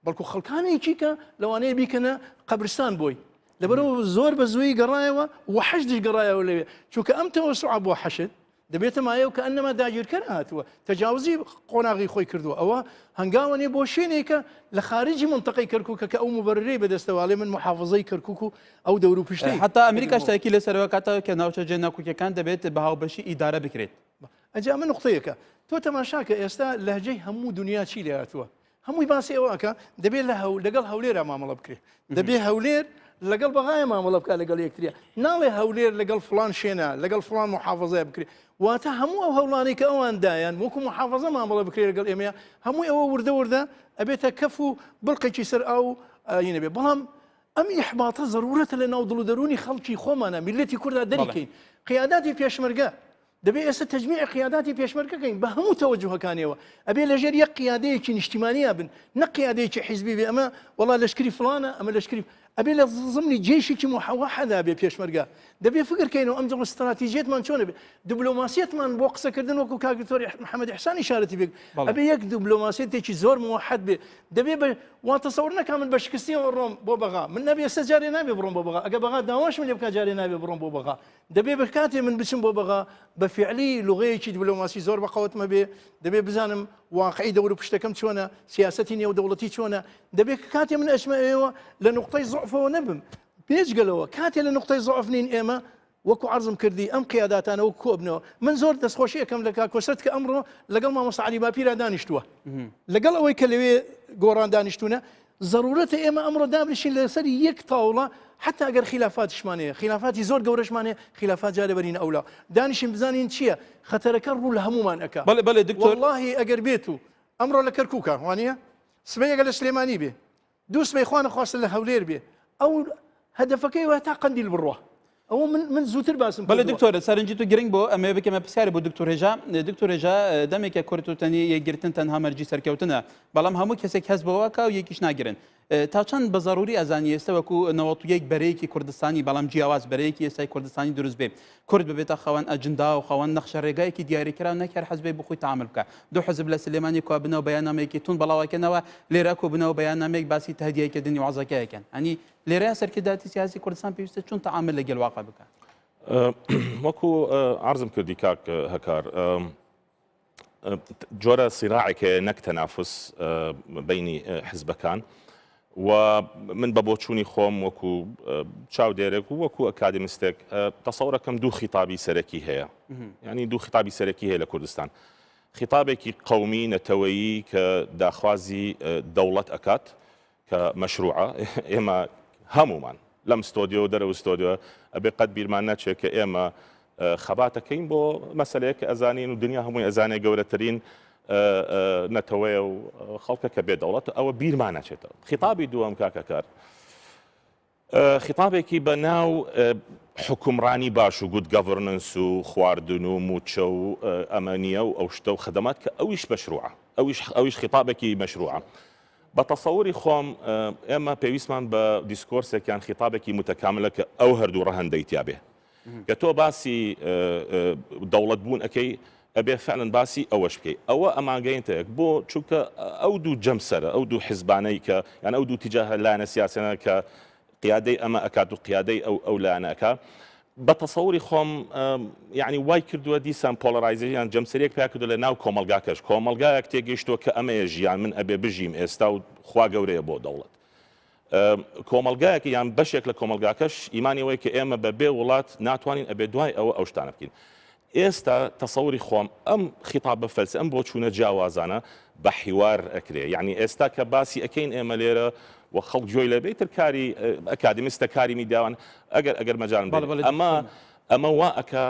Speaker 4: بەڵکو خەڵکانێکی کە لەوانەیە بیکەنە قەبرستان بۆی لەبەرەوە زۆر بە زووی گەڕایەوە و حەشدش گەڕایەوە لەوێ چونکە ئەم تەوەسوعە بۆ حەشد دەبێتە مایە و کە ئەنەما داگیرکەر هاتووە تەجاوزی قۆناغی خۆی کردووە ئەوە هەنگاوانێ بۆ شوێنێکە لە خارجی منطقەی کەرکووکە کە ئەو مبەررەی بەدەستەواڵێ من محافظەی کەرکووک و ئەو دەور و پشتی
Speaker 1: حتا ئەمریکا شتێکی لەسەرەوە کاتەوە کە ناوچە ناکوکیەکان دەبێت بە هاوبەشی ئیدارە بکرێت
Speaker 4: ئەجا من نقطەیەکە تۆ تەماشاکە ئێستا لەهجەی هەموو دنیا چی لێ هاتووە هەمووی باسی ئەوەکە دەبێت لەگەڵ هەولێرە مامەڵە بکرێت دەبێت هەولێر لەگەڵ بەغایە مامەڵە بکە لەگەڵ یەکتریە ناڵێ هەولێر لەگەڵ فلان شوێنە لەگەڵ فلان محافظەیە بکرێت واتە هەموو ئەو هەوڵانی کە ئەوەندایان وەکو محافظە مامەڵە بکرێت لەگەڵ ئێمە هەمووی ئەوە وردە ئەبێتە کەف و بڵقێکی سەر ئاو یینە بێ بەڵام ئەم ئیحباتە ضرورەتە لە ناو دڵ و دەرونی خەڵکی خۆمانە میلەتی کووردا دەریکەین قیاداتی پێشمەرگە دەبێت ئێستا تەجمیع قیاداتی پێشمەرگەکەین بە هەموو تەوەجوهەکانیەوە ئەبێ لەژێر یەک قیادەیەکی نیشتیمانیە بن نەک قیادەیەکی حیزبی بێ ئەمە وەڵا لەشکری فلانە ئەمە لەشکری ئەبێ لە ضمنی جێشێکی موحەوەحەدا بێ پێشمەرگە دەبێ فکرکەینەوە ئەم جەڵ استراتیژیەتمان چۆنە بێ دیبلۆماسیەتمان بۆ قسەکردن وەکو کاک دکتۆر محەممەد ئیحسان ئیشارەتی بێ ئەبێ یەک دیبلۆماسیەتێکی زۆر موحەد بێ دەبێ وا تەسەوڕ نەکا من بە شکستیەوە ڕۆم بۆ بەغا من نەبێ ئێستا جارێ نابێ بڕۆم بۆ بەغا ئەگە بەغا داواشم لێ بکا جارێ نابێ بڕۆم بۆ بەغا دەبێ بە کاتێ من بچم بۆ بەغا بە فعلی لوغەیەکی دیبلۆماسی زۆر بەقەوتمە بێ دەبێ بزانم واقعی دەور و پشتەکەم چۆنە سیاسەتی نێودەوڵەتی چۆنە دەبێت کاتێ من ئەچمە ئێوە لە نقطەی زۆعفەوە نەبم پێچگەلەوە کاتێ لە نقطەی زۆعف نین ئێمە وەکو عەرزم کردی ئەم قیاداتانەوە کۆبنەوە من زۆر دەستخۆشیەکەم لە کاکۆسەت کە ئەمڕۆ لەگەڵ مامۆستا عەلی باپیرا دانیشتووە لەگەڵ ئەوەی کە لەوێ گۆڕان دانیشتوونە ضرورەتە ئێمە ئەمڕۆ دابنیشین لەسەر یەک تاوڵە حتا ئەگەر خلافاتشمانەیە خلافاتی زۆر گەورەشمانەیە خلافات جارە بەرین ئەولا دانیشین بزانین چییە خەتەرەکە ڕوو لە هەمومان ئەکا
Speaker 1: بەڵێ دکتۆر
Speaker 4: واللهی ئەگەر بێت و ئەمڕۆ لە کەرکووکە وانە سبەی ئەگەر لە سلێمانی بێ دوو سبەی خوانە خواستە لە هەولێر بێ ئەو هەدەفەکەی وایە تا قەندیل بڕوە ئەوە من زووتر باسم
Speaker 1: بەڵێ دکتۆر سەرنجی تو گرنگ بۆ ئەمە بکەمە پرسیارە بۆ دکتۆر هێژا دەمێکە کورتوتەنی یەکگرتن تەنها مەرجی سەرکەوتنە بەڵام هەموو کەسێک هەست بەوەکە و یەکیش ناگرن تا چەند بە ضروری ئەزانی ئێستا وەکو 91 بەرەیەکی کوردستانی بەڵام جیاواز بەرەیەکی ئێستای کوردستانی دروست بێ کورد ببێتە خەوەن ئەجندا و خەوەن نەخشە ڕێگایەکی دیاریکرا و نەکار حەزبێ بخۆی تعامل بکە دوو حزب لە سلێمانی کوا بنەوە بەیاننامەیەکی تون بەڵاوەکەنەوە لێرە کۆ بنەوە بەیاننامەیەک باسی تهدیەکردنی وازەکەیەکەن ئەنی لێرەیە سەرکرداتی سیاسی کوردستان پێویستە چۆن تعامل لەگەڵ واقع بکە
Speaker 3: وەکو عەرزم کردی کاک هەکار جۆرە سیراعێکە نەک تەنافس بینی حزبەکان و من بە بۆچوونی خۆم وەکو چاودێرێک و وەکو ئەکادمیستێک تەسەوڕەکەم دوو خیتابی سەرەکی هەیە ینی دوو خیتابی سەرەکی هەیە لە کوردستان خیتابێکی قەومی نەتەوەیی کە داخوازی دەوڵەت ئەکات کە مەشروعە ئێمە هەمومان لەم ستۆدیۆ دەرەوە ستۆدیۆ ئەبێ قەت بیرمان نەچێت کە ئێمە خەباتەکەین بۆ مەسەلەیە کە ئەزانین و دنیا هەمووی ئەزانێ گەورەترین نەتەوەی و خەڵکە کە بێدەوڵەت ئەوە بیرمان ناچێتەوە. خیتابی دووەم کاکەکار خیتابێکی بە ناو حکومڕانی باش و گود گەڤرننس و خواردن و موچە و ئەمەنیە و ئەو شتە و خدمات کە ئەویش مەشروعە ئەویش خیتابێکی مەشروعە. بە تەسەوری خۆم ئێمە پێویستمان بە دیسکۆرسێکیان خیتابێکی متەکاملە کە ئەو هەردوو ڕەهەندەی تیابێ کە تۆ باسی دەوڵەت بوون ئەەکەی ئەبێ فعلن باسی ئەوەش بکەیت ئەوە ئەماگەینتەیەک بۆ چونکە ئەو دوو جەمسەرە ئەو دوو حیزبانەی کە یان ئەو دوو تیجاهە لایەنە سیاسەنە کە قیادەی ئەمە ئەکات و قیادەی ئەو لایەنەکە بە تەسەوری خۆم یعنی وای کردووە دیسان پۆلەرایزیان جەمسەرێک پیا کردو لە ناو کۆمەلگاکەش کۆمەلگایەک تێگەیشتووە کە ئەمەیە ژیان من ئەبێ بژیم ئێستا و خوا گەورەیە بۆ دەوڵەت کۆمەلگایەکی یان بەشێک لە کۆمەلگاکەش ئیمانیەوەی کە ئێمە بەبێ وڵات ناتوانین ئەبێ دوای ئەو شتانە بکەین. ئێستا تەسەوری خۆم ئەم خیتابە فەلسە ئەم بۆ چوونە جیاوازانە بە حیوار ئەکرێ یعنی ئێستا کە باسی ئەەکەین ئێمە لێرە و خەڵک جۆی لەبێ تر کاری ئەکادمیستە کاری میداوان ئەگەر مەجان ئەمە وا ئەکا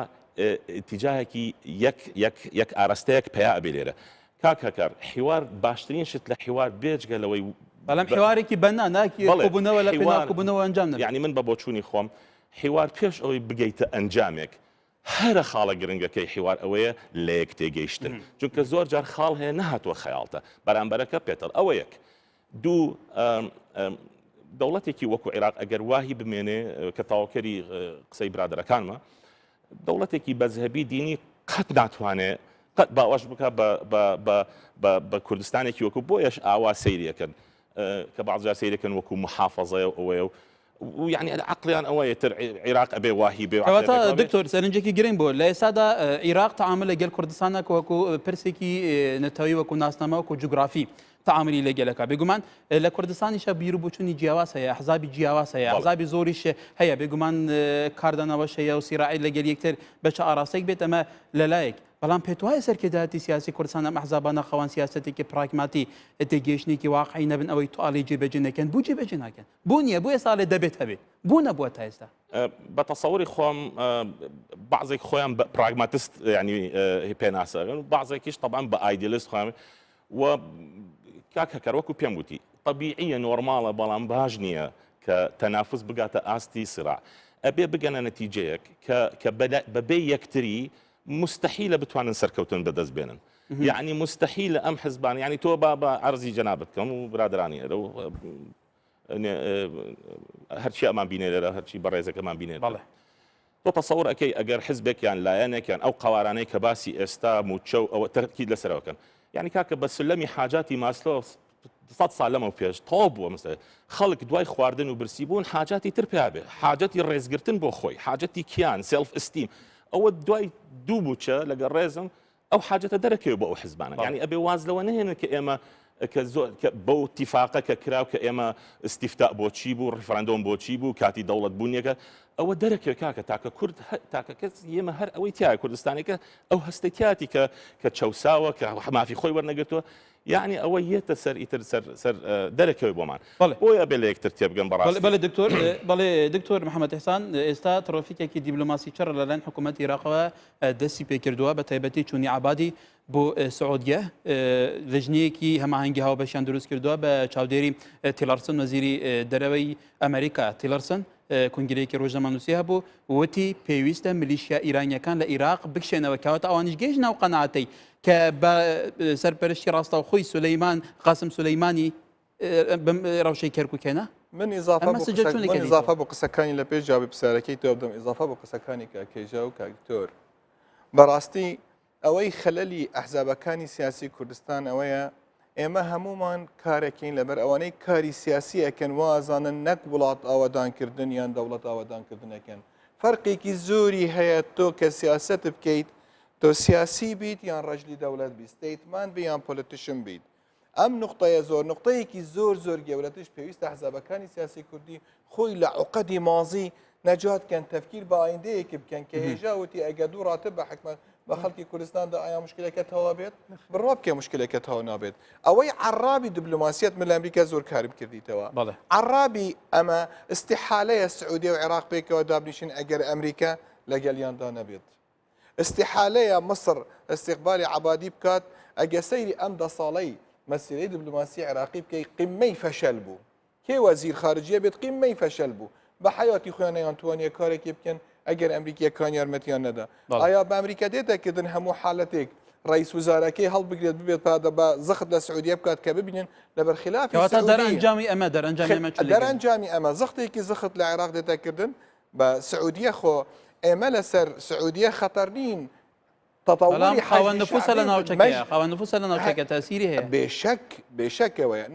Speaker 3: تیجاهێکی یەک ئاراستەیەک پیا ئەبێ لێرە کاکەکار حیوار باشترین شت لە حیوار بێجگە لەوەی
Speaker 1: بەڵام حیوارێکی بەنا ناکی کۆبوونەوە لە پێناکۆبوونەوە ئەنجام نەبێت
Speaker 3: یعنی من بە بۆچوونی خۆم حیوار پێش ئەوەی بگەیتە ئەنجامێک هەرە خاڵە گرنگەکەی حیوار ئەوەیە لە یەک تێگەیشتن چونکە زۆر جار خاڵ هەیە نەهاتوە خەیاڵتە بەرامبەرەکە پێتەڵ ئەوە یەک دوو دەوڵەتێکی وەکو عێراق ئەگەر واهی بمێنێ کە تاواکەری قسەی برادەرەکانمە دەوڵەتێکی بەزهەبی دینی قەت ناتوانێت قەت باوەش بکە بە کوردستانێکی وەکو بۆیەش ئاوا سەیریەکەن کە بەعضجار سەیرەکەن وەکو محافەزەیە ئەوەیە و یعنی عقلیان ئەوەیە تر عێراق ئەبێ واهی بێ
Speaker 1: کەواتە دکتۆر سەرنجێکی گرنگ بوو لە ئێستادا عێراق تەعامل لەگەڵ کوردستانە وەکو پرسێکی نەتەوەی وەکو ناسنامە وەکو جوگرافی تعاملی لەگەلەکە بێگومان لە کوردستانیشە بیر و بچوونی جیاواز هەیە حزابی جیاواز هەیە حزابی زۆریش هەیە بێگومان کاردانەوەش هەیە و سیراعی لەگەل یەکتر بەچە ئاراستێک بێت ئەمە لەلایەک بەڵام پێت وایە سەرکردایەتی سیاسی کوردستان ئەم ئەحزابانە خەوان سیاسەتێکی پراگماتی تێگەیشتنێکی واقعی نەبن ئەوەی توالێ جێبەجێ نەکەن بوو جێبەجێ ناکەن بۆ نییە بۆ ئێستا لێ دەبێت هەبێ بوو نەبووە تا ئێستا
Speaker 3: بە تەسەوری خۆم بەعضێک خۆیان پراگماتیست ینی پێناسەکەن و بەعضێکیش طبعاً بە ئایدیلیست خۆیان و کاکەکەر وەکو پێم گوتی طبیعیە نۆرماڵە بەڵام باش نییە کە تەنافس بگاتە ئاستی سراع ئەبێ بگەنە نەتیجەیەک کە بەبێ یەکتری مستحیلە بتوانن سەرکەوتن بەدەست بێنن یعنی مستحیلە ئەم حزبان یعنی تۆ بە عەرزی جەنابەت بکەم و برادرانی ئێرە و هەرچی ئەمان بینێ لێرە هەرچی بەڕێزەکەمان بینێ تۆ تەسەوڕ ئەەکەی ئەگەر حزبێکیان لایەنێکیان ئەو قەوارانەی کە باسی ئێستا موچە و ئەوە تەرکید لەسەرەوەکەن یعنی کاکە بە سلەمی حاجاتی ماسلۆ 100 ساڵ لەمە پێش تەواو بووە مەسەلە خەڵک دوای خواردن و برسی بوون حاجاتی تر پیا بێ حاجەتی ڕێزگرتن بۆ خۆی حاجەتی کیان سێلف ئستیم ئەوە دوای دوو بووچە لەگەڵ ڕێزم ئەو حاجەتە دەرەکەوێت بە ئەو حزبانە یعنی ئەبێ واز لەوە نهێنن کە ئێمە کە بەو تیفاقە کە کراو کە ئێمە استیفتا بۆچی بوو ڕیفراندۆم بۆچی بوو کاتی دەوڵەت بوونیەکە ئەوە دەرەکەوێت کاکە تاکە کورد تاکە کەس ئێمە هەر ئەوەی تایە کوردستانێکە ئەو هەستێتیاتی کە چەساوە کە مافی خۆی وەرنەگرتووە یعنی ئەوە یێتە سەر ئیتر سەر دەرەکەوێت بۆمان بۆیە بێ لە یەکتر تێبگەن بەڕاستی
Speaker 1: بەڵێ دکتۆر محەممەد ئێحسان ئێستا ترۆفیکێکی دیبلۆماسی چڕ لەلایەن حکوومەتی عێراقەوە دەستی پێکردووە بە تایبەتی چوونی عابادی بۆ سعودیە لەژنەیەکی هەماهەنگی هاوبەشیان دروست کردووە بە چاودێری تیلەرسن وەزیری دەرەوەی ئەمریکا تیلەرسن کنگرەیەکی ڕۆژنامەنووسی هەبوو وتی پێویستە میلیشیا ئیرانیەکان لە عێراق بکشێنەوە کەواتە ئەوانیش گەیشت ناو قەناعەتەی کە بە سەرپەرشتی ڕاستەوخۆی سولەیمان قاسم سولەیمانی ڕەوشەی کەرکووکێنە
Speaker 2: من ئیزافە بۆ قسەکانی لە پێش جوابی پرسیارەکەی تۆ بدەم ئیزافە بۆ قسەکانی کاکێژا و کاکتۆر بەڕاستی ئەوەی خەلەلی ئەحزابەکانی سیاسی کوردستان ئەوەیە ئێمە هەمومان کارێکین لەبەر ئەوانەی کاری سیاسی ئەکەن وازانن نەک وڵات ئاوەدانکردن یان دەوڵەت ئاوەدانکردنەکەن فەرقێکی زۆری هەیە تۆ کە سیاست بکەیت تۆ سیاسی بیت یان ڕەجلی دەوڵەت بیت ستەیتمان بی یان پۆلیتیشن بیت ئەم نقطەیە زۆر نقطەیەکی زۆر گەورەتش پێویستە ئەحزابەکانی سیاسی کوردی خۆی لە عقدی مازی نەجاتکەن تەفکیر بە ئایندەیەکی بکەن کە هێژاوتی ئەگە دوو ڕاتب بە حکمە بە خەڵکی کوردستاندا ئایا مشکلەکە تەوا بێت بڕوا بکە مشکلەکە تەوا نابێت ئەوەی عرابی دیبلۆماسیەت من لە ئەمریکا زۆر کارم کردیتەوە عرابی ئەمە استیحالەیە سعودیە و عێراق پێکەوە دابنیشن ئەگەر ئەمریکا لەگەڵیاندا نەبێت استیحالەیە مصر استیقبالی عبادی بکات ئەگە سەیری ئەم دە ساڵەی مەسیرەی دیبلۆماسی عێراقی بکەی قیممەی فەشەل بوو کێ وەزیر خارجیە بێت قیممەی فەشەل بوو بە حیاتی خۆیانیان توانیە کارێکی بکەن ئەگەر ئەمریکیەکان یارمەتیان نەدا ئایا بە ئەمریکا دێتەکردن هەموو حالەتێک ڕئیس وزارەکەی هەڵبگرێت ببێت پادە بە زەخت لە سعودیە بکات کە ببینن لەبەر خلافی
Speaker 1: دەرەنجامی ئەمە
Speaker 2: دەرەنجامی ئەمە زەختێکی زەخت لە عێراق دێتەکردن بە سعودیە خۆ ئێمە لەسەر سعودیە خەتەر نین
Speaker 1: تەواوی خاوەن نفوسە لە ناوچەکەیە خاوەن نفوسە لە ناوچەکە تاسیری هەیە
Speaker 2: بێشەکەوەیە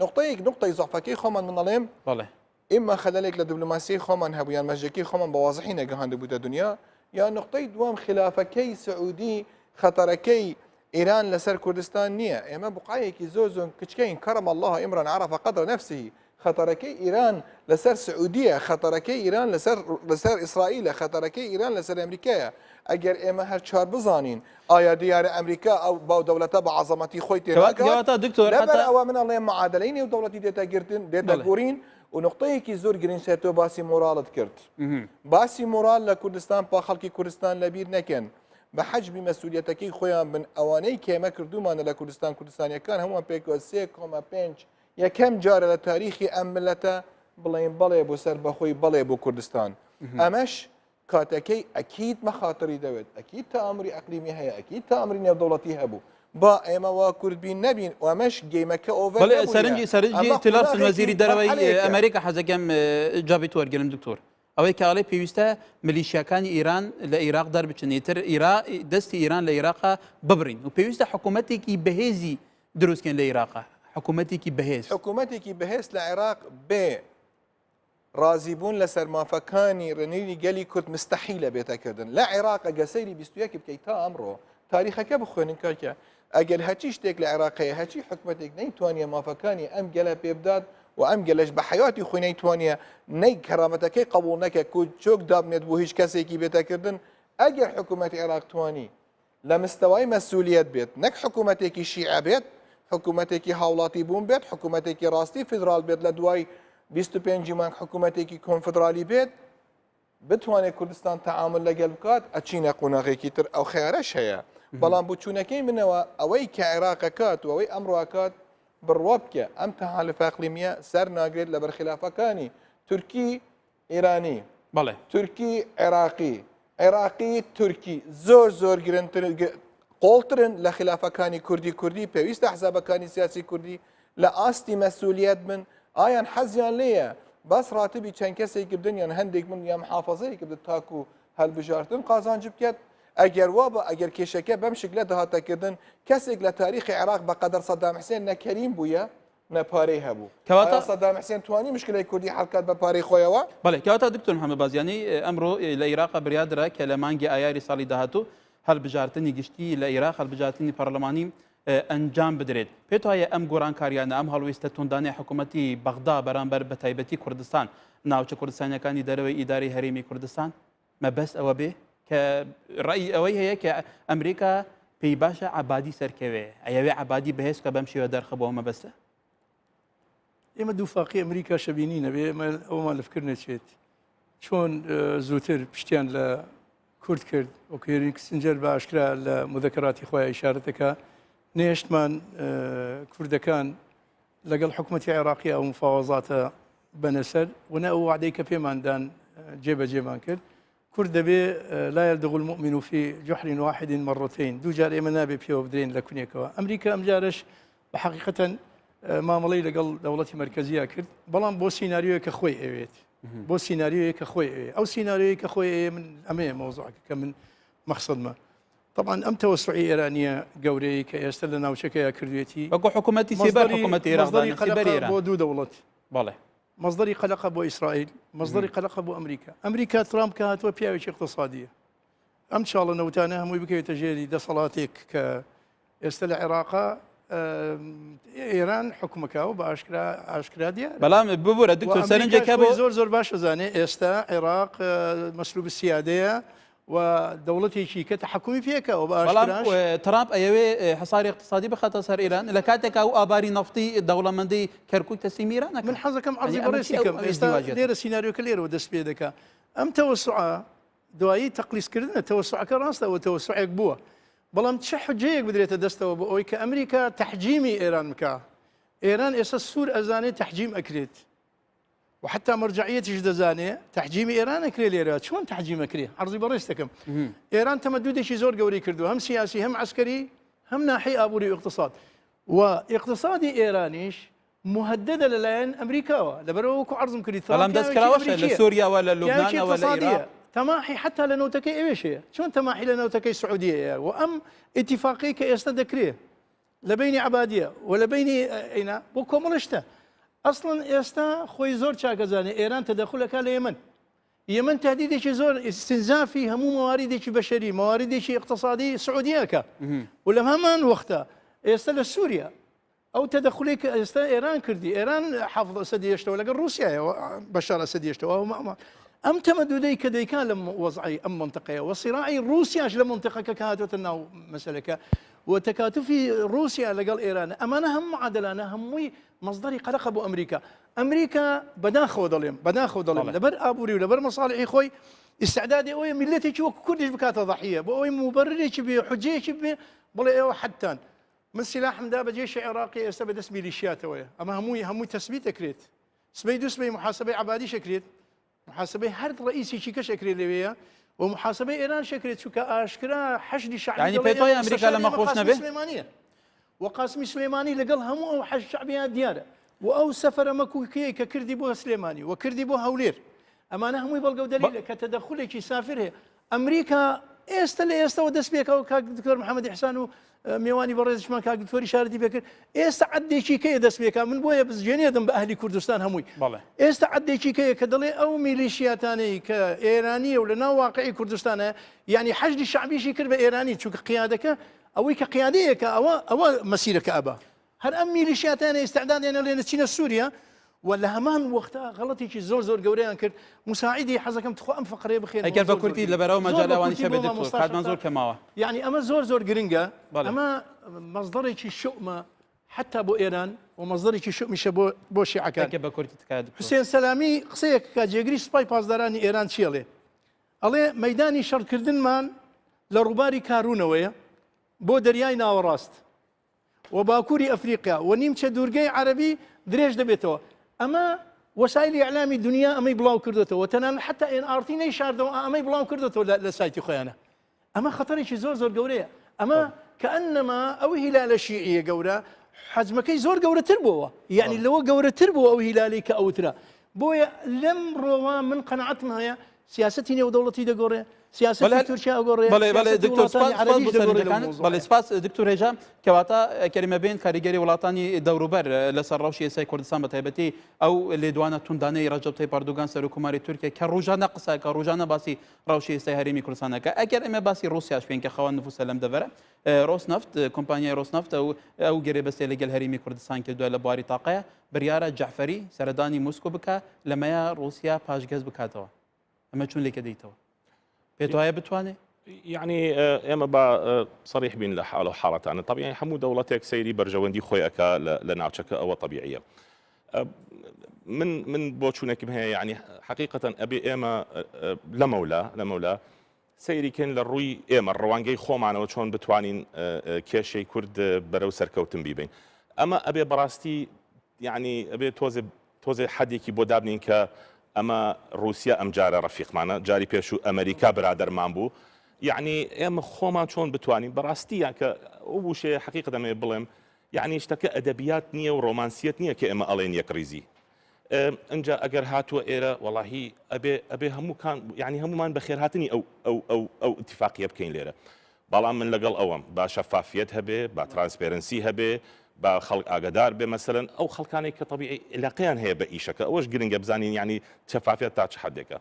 Speaker 2: نقطەی زەعفەکەی خۆمان منەڵێم
Speaker 1: بەڵێ
Speaker 2: ئێمە خەلەلێک لە دیبلۆماسی خۆمان هەبوویان مەژەکەی خۆمان بە وازحی نەگەهاندە بووتە دنیا یا نقطەی دووەم خلافەکەی سعودی خەتەرەکەی ئێران لەسەر کوردستان نییە ئێمە بقایەکی زۆر کچکەین کەرەم الله ئیمران عرفە قەدر نەفسی خەتەرەکەی ئیران لەسەر سعودیە خەتەرەکەی ئیران لەسەر ئیسرائیلە خەتەرەکەی ئیران لەسەر ئەمریکایە ئەگەر ئێمە هەر چار بزانین ئایا دیارە ئەمریکا ئەو باو دەوڵەتە بە عەزەمەتی خۆی تێراکات ئەوە منەڵێ معادلەی نێو دەوڵەتی دێتەگرتن دێتەگۆڕین و نقطەیەکی زۆر گرنگسێتەوە باسی مۆراڵت کرد باسی مۆرال لە کوردستان با خەڵکی کوردستان لەبیر نەکەن بە حەجمی مەسئولیەتەکەی خۆیان بن ئەوانەی کێمە کردومانە لە کوردستان کوردستانیەکان هەمووان پێکەوە 3.5 یەکەم جارە لە تاریخی ئەم ملەتە بڵێن بەڵێ بۆ سەر بەخۆی بەڵێ بۆ کوردستان ئەمەش کاتەکەی ئەکید مەخاتری دەوێت ئەکید تەئامری ئەقلیمی هەیە ئەکید تەئامری نێودەوڵەتی هەبوو با ئێمە وا کوردبین نەبین و ئەمەش گەیمەکە ئۆڤەر
Speaker 1: سەرنجی تیلەرسن وەزیری دەرەوەی ئەمریکا حەزەکەم جابی وەرگرم دکتۆر ئەوەی کاڵی پێویستە ملیشیەکانی ئیران لە عێراق دەربچنێتر دەستی ئیران لە عێراقا ببڕین و پێویستە حکوومەتێکی بەهێزی دروستکەن لە عێراقا حکوومەتێکی
Speaker 2: بەهێز لە عێراق بێ ڕازیبوون لە سەرمافەکانی ڕێنیری گەلی کورد مستەحیلە بێتەکردن لە عێراق گەسەیری 21 بکەیت تا ئەمڕۆ تاریخەکە بخوێنن کاکە ئەگەر هەچی شتێک لە عێراقەیە هەچی حکوومەتێک نەیتوانیە مافەکانی ئەم گەلە پێبدات و ئەم گەلەش بە حیاتی خۆی نەیتوانیە نەی کەرامەتەکەی قبول نەکە چۆک دابنێت بۆ هیچ کەسێکی بێتەکردن ئەگەر حکوومەتی عێراق توانی لە مستەوای مەسئولیەت بێت نەک حکوومەتێکی شیعە بێت حکوومەتێکی هاوڵاتی بوون بێت حکوومەتێکی ڕاستی فدرال بێت لە دوای 25 مانگ حکوومەتێکی کۆنفدرالی بێت بتوانێت کوردستان تەعامل لەگەڵ بکات ئەچینە قۆناغێکی تر ئەو خیارەش هەیە بەڵام بچوونەکەی منەوە ئەوەی کە عێراقەکات و ئەوەی ئەمڕواکات بڕوا بکە ئەم تەحالف ئەقلیمیە سەر ناگرێت لە بەرخلافەکانی تورکی ئێرانی
Speaker 1: بەڵێ
Speaker 2: تورکی عێراقی تورکی زۆر گرنگتر قۆڵترن لە خلافەکانی کوردی پێویستە حزابەکانی سیاسی کوردی لە ئاستی مەسئولیەت بن ئایان حەزیان لێیە بەس ڕاتبی چەند کەسێک گردن یان هەندێک من یا محافەزەیەک بدە تاکو هەڵبژارتن قازانج بکات ئەگەر وا بە ئەگەر کێشەکە بەم شکلە داهاتەکردن کەسێک لە تاریخی عێراق بەقەدەر سەدام حوسێن نەکەریم بووە نەپارەی هەبوو کەواتە سەدام حوسێن توانی مشکلەی کوردی حەڵکات بە پارەی خۆیەوە
Speaker 1: بەڵێ کەواتە دکتۆر محەممەد بازیانی ئەمڕۆ لە عێراق بریادرا کە لە مانگی ئایاری ساڵی داهاتوو هەڵبژارتنی گشتی لە عێراق هەڵبژارتنی پەرلەمانی ئەنجام بدرێت پێت وایە ئەم گۆڕانکاریانە ئەم هەڵویستە توندانەی حکوومەتی بەغدا بەرامبەر بە تایبەتی کوردستان ناوچە کوردستانیەکانی دەرەوەی ئیداری هەرێمی کوردستان مەبەست ئەوە بێ کە ڕای ئەوەی هەیە کە ئەمریکا پێی باشە عەبادی سەرکەوێ ئەیەوێ عەبادی بەهێز کە بەم شێوە دەرخەبەوە مەبەستە
Speaker 4: ئێمە دووفاقی ئەمریکا شەبینی نەبێ ئەمە ئەومان لەفکر نەچێت چۆن زووتر پشتیان لە کورد کرد وەکوێری کسنجەر بە ئاشکرا لە مذەکەراتی خۆیان ئیشارەتەکە نێشتمان کوردەکان لەگەڵ حکوومەتی عێراقی ئەو مفاوەزاتە بەنەسەر وەنە ئەو وعدەی کە پێماندان جێبەجێمان کرد کورد دەبێ لا يلدغ المؤمن في جحر واحد مرتين دوو جار ئێمە نابێ پێوە بدرێن لە کونێکەوە ئەمریکا ئەم جارش بە حەقیقەتەن مامەڵەی لەگەڵ دەوڵەتی مەرکەزیە کرد بەڵام بۆ سیناریۆیە کە خۆی ئەوێت بۆ سیناریۆیە کە خۆی ئەوێ ئەو سیناریۆیە کە خۆی من ئەمەیە مۆزوعەکە کە من مەقسەدمە طبعا ئەم تەوەسعی ئێرانیە گەورەی کە ئێستا لە ناوچەکەیە کردوێتی
Speaker 1: وەکو حکوومەتی سێبەر حکوومەتی عێراق
Speaker 4: بۆ دوو دەوڵەت
Speaker 1: بەڵێ
Speaker 4: مصدری قلقە بۆ ئیسرائیل مصدری قلقە بۆ ئەمریکا ترامپ کە هاتووە پیاوێکی اقتصادیە ئەم چاڵە نەوتانە هەمووی بکەوێتە ژێری دەسەڵاتێک کە ئێستا لە عێراقا ئێران حکومەکە و بە ئاشکرا دیارە
Speaker 1: بەڵام ببوورە دکتۆر سەرنجێکە بۆ
Speaker 4: زۆر باش دەزانێ ئێستا عێراق مەسلوب سیادەیە و دەوڵەتێکی کە تەحەکومی پێکەوە
Speaker 1: بەڵام ترامپ ئەیەوێ حەساری اقتصادی بخاتە سەر ئێران لە کاتێکا و ئاباری نەفتی دەوڵەمەندی کەرکووک تەسلیم ئێرانەکە
Speaker 4: من حەزەکەم عەرزی بەڕێزی کەم ئێستا لێرە سیناریۆکە لێرەوە دەست پێ دەکا ئەم تەوەسوعە دوایی تەقلیسکردنە تەوەسوعەکە ڕاستەوە تەوەسوعێک بووە بەڵام چه حجەیەک بدرێتە دەستەوە بۆ ئەوەی کە ئەمریکا تەحجیمی ئێران بکە. ئێران ئێستا سوور ئەزانێت تەحجیم ئەکرێت وحتى مرجعيتش دەزانێ تحجیمی ئێران ئەکرێ لێرە چۆن تحجیم ئەکرێ عەرضی بەڕێز دەکەم. ئێران تەمەدودێکی زۆر گەورەی کردووە هەم سیاسی هەم عسکەری هەم ناحی ئابووری و اقتصاد و اقتصادی ئێرانیش مهددە لەلایەن ئەمریکاوە لەبەرەوە وەکو عەرضم کردی
Speaker 1: بەڵام دەستکراوەشە لە سووریاوە لە لوبنانەوە لە عێراق
Speaker 4: تەماحی حتا لە نەوتەکەی ئێوێشەیە چۆن تەماحی لە نەوتەکەی سعودیەیە و ئەم ئیتیفاقی کە ئێستا دەکرێ لە بینی عەبادیە و لە بینی ئەینا بۆ کۆمەڵشتە ئەسڵەن ئێستا خۆی زۆر چاکەزانێ ئێران تەدەخولەکە لە یەمەن. یەمەن تهدیدێکی زۆر استنزافی هەموو مەواریدێکی بەشەری مەواریدێکی اقتصادی سعودیەکە و لە هەمان وەختە ئێستا لە سووریا ئەو تەدەخولێک کە ئێستا ئێران کردی ئێران حافظ ئەسەدی هێشتەوە لەگەڵ رووسایەوە بەشار ئەسەدی هێشتەوە ئەم تەمەدودەی کە دەیکا لە وەزعی ئەم منطقەیە و سیراعی رووسیاش لە منطقەکە کە هاتوۆتە ناو مەسەلەکە وتەکاتوفی رووسیا لەگەڵ ئێرانە ئەمانە هەموو معادلانە هەمووی مصدری قەرەقە بۆ ئەمریکا. ئەمریکا بەداخەوە دەڵێم لەبەر ئابووری و لەبەر مەساڵحی خۆی استعدادی ئەوەیە میلەتێکی وەکو کوردیش بکاتە ضەحیە بۆ ئەوەی موبەررێکی بێ حجەیەکی بێ بڵێ ئێوە حەتان من سلاحمدا بە جێشی عێراقی ئێستا بەدەست میلیشیاتەوەیە ئەمە هەمووی تەثبیت ئەکرێت سبەی دوو سبەی محاسبەی عەبادیش ئەکرێت محاسبەی هەر ڕئیسێکی کەش ئەکرێت لەوەیە ومحاسبەی ئێران شەکرێت چونکە ئاشکرا حەشدی شعبی
Speaker 1: ینی پێی ئەمریکا لەمە خۆش نەبێت
Speaker 4: وقاسمی سلێمانی لەگەڵ هەموو ئەو حەش شعبیان دیارە و ئەو سەفەرە مەکوکەیە کە کردی بۆ سلێمانی و کردی بۆ هەولێر ئەمانە هەمووی بەڵگە و دەلیلە کە تەدەخولێکی سافر هەیە. ئەمریکا ئێستا لە ئێستاەوە دەست پێکەوە کاک دکتۆر محەممەد ئیحسان و میێوانی بەڕێزشمان کاک دکتۆری شاردی پێکرد ئێستا عەدێکی کەیە دەست پێکا من بۆیە بزجێنێدەم بە ئەهلی کوردستان هەمووی ئێستا عەدێکی کەیە کە دەڵێ ئەو میلیشیاتانەی کە ئێرانیە و لە ناو واقعی کوردستانە یعنی حەشدی شعبیشی کرد بە ئێرانی چونکە قیادەکە ئەوەی کە قیادەیەکە ئەوە مەسیرەکە ئەبا هەر ئەم میلیشیاتانە ئێستعدادیانە لێنە چینە سووریا و لە هەمان وەختە غەڵەتێکی زۆر گەورەیان کرد مساعیدی حەزەکەم تخوا ئەم فقرەیە بخێن
Speaker 1: ئەگەر بە کورتی لەبەرەوە مەجالاوانی شەبێت دکتۆر کاتمان زۆر کەماوە
Speaker 4: یعنی ئەمە زۆر گرنگە ئەمە مەصدەرێکی شومە حتا بۆ ئێران و مەصدەرێکی شومیشە بۆ شیعەکان
Speaker 1: بە کورتی تکات
Speaker 4: حوسێن سەلامی قسەیەک کە جێگری سوپای پاسدارانی ئێران چیەڵێ ئەڵێ مەیدانی شەڕکردنمان لە ڕووباری کارونەوەیە بۆ دەریای ناوەڕاست و باکووری ئەفریقیا و نیمچە دوورگەی عەرەبی درێژ دەبێتەوە. ئەمە وەسایلی ئیعلامی دنیا ئەمەی بڵاو کردێتەوە تەنانەت حتا ئارتی نەیشاردەوە ئەمەی بڵاو کردێتەوە لە سایتی خۆیانە. ئەمە خەتەرێکی زۆر گەورەیە. ئەمە کەئەنەما ئەو هیلالە شیعیە گەورە حەجمەکەی زۆر گەورەتر بووە یعنی لەوە گەورەتر بووە ئەو هیلالی کە ئەوترا بۆیە لەم ڕۆوە من قەنەعەتم هەیە سیاسەتی نێودەوڵەتی دەگۆڕێ سیاسەتی تورکیا ئەگۆڕێ
Speaker 1: دکتۆر سپاس دکتۆر هێژا کەواتە کەریمە بێن کاریگەری وڵاتانی دەوروبەر لەسەر ڕەوشی ئێسای کوردستان بە تایبەتی ئەو لێدوانە توندانەی ڕەجەب تایپ ئەردوغان سەرۆکوماری تورکیا کە ڕۆژانە قسەکە ڕۆژانە باسی ڕەوشی ئێستای هەرێمی کوردستانەکە ئەگەر ئێمە باسی رووسیاش بکەین کە خەوان نفوسە لەم دەبەرە ڕۆسنەفت کۆمپانیای ڕۆسنەفت ئەو گەرەبەستێ لەگەڵ هەرێمی کوردستان کردووە لە بواری تاقەیە بڕیارە جەعفەری سەردانی موسکۆ بکە لەمەیە رووسیا پاشگەز بکاتەوە ئەمە چون لێکە دەیتەوە پێت وایە بتوانێت
Speaker 3: يعني ئێمە بە صریح بین لە حاڵ و حاڵەتانە طبیعی هەموو دەوڵەتێک سەیری بەرژەوەندی خۆیەکە لە ناوچەکە ئەوە طبیعیە. من بۆ چوونێکم هەیە یعنی حقیقەتەن ئەبێ ئێمە لەمەولا سەیریکەن لە ڕووی ئێمە ڕەوانگەی خۆمانەوە چۆن بتوانین کێشەی کورد بەرەو سەرکەوتن بیبین. ئەمە ئەبێ بەڕاستی یعنی ئەبێ تۆزێ حەدێکی بۆ دابنین کە ئەمە رووسیا ئەم جارە ڕەفیقمانە جاری پێش و ئەمریکا برادەرمان بوو یعنی ئێمە خۆمان چۆن بتوانین بەڕاستیە کە ئەو بوشەیە حقیقت دەمێ بڵێم یعنی شتەکە ئەدەبیات نییە و ڕۆمانسیەت نییە کە ئێمە ئەڵێن یەکریزی ئەنجا ئەگەر هاتووە ئێرە وەڵاهی ئەبێ هەمووکان یعنی هەمومان بەخێرهاتنی ئەو اتفاقیە بکەین لێرە بەڵام من لەگەڵ ئەوەم با شەفافیت هەبێ با ترانسپێرنسی هەبێ با خەڵک ئاگدار بێ مەسەلەن ئەو خەڵکانێک کە طبیعی علاقەیان هەیە بە ئیشەکە ئەوەش گرنگە بزانین یعنی شەفافیت تا چ حدێکە.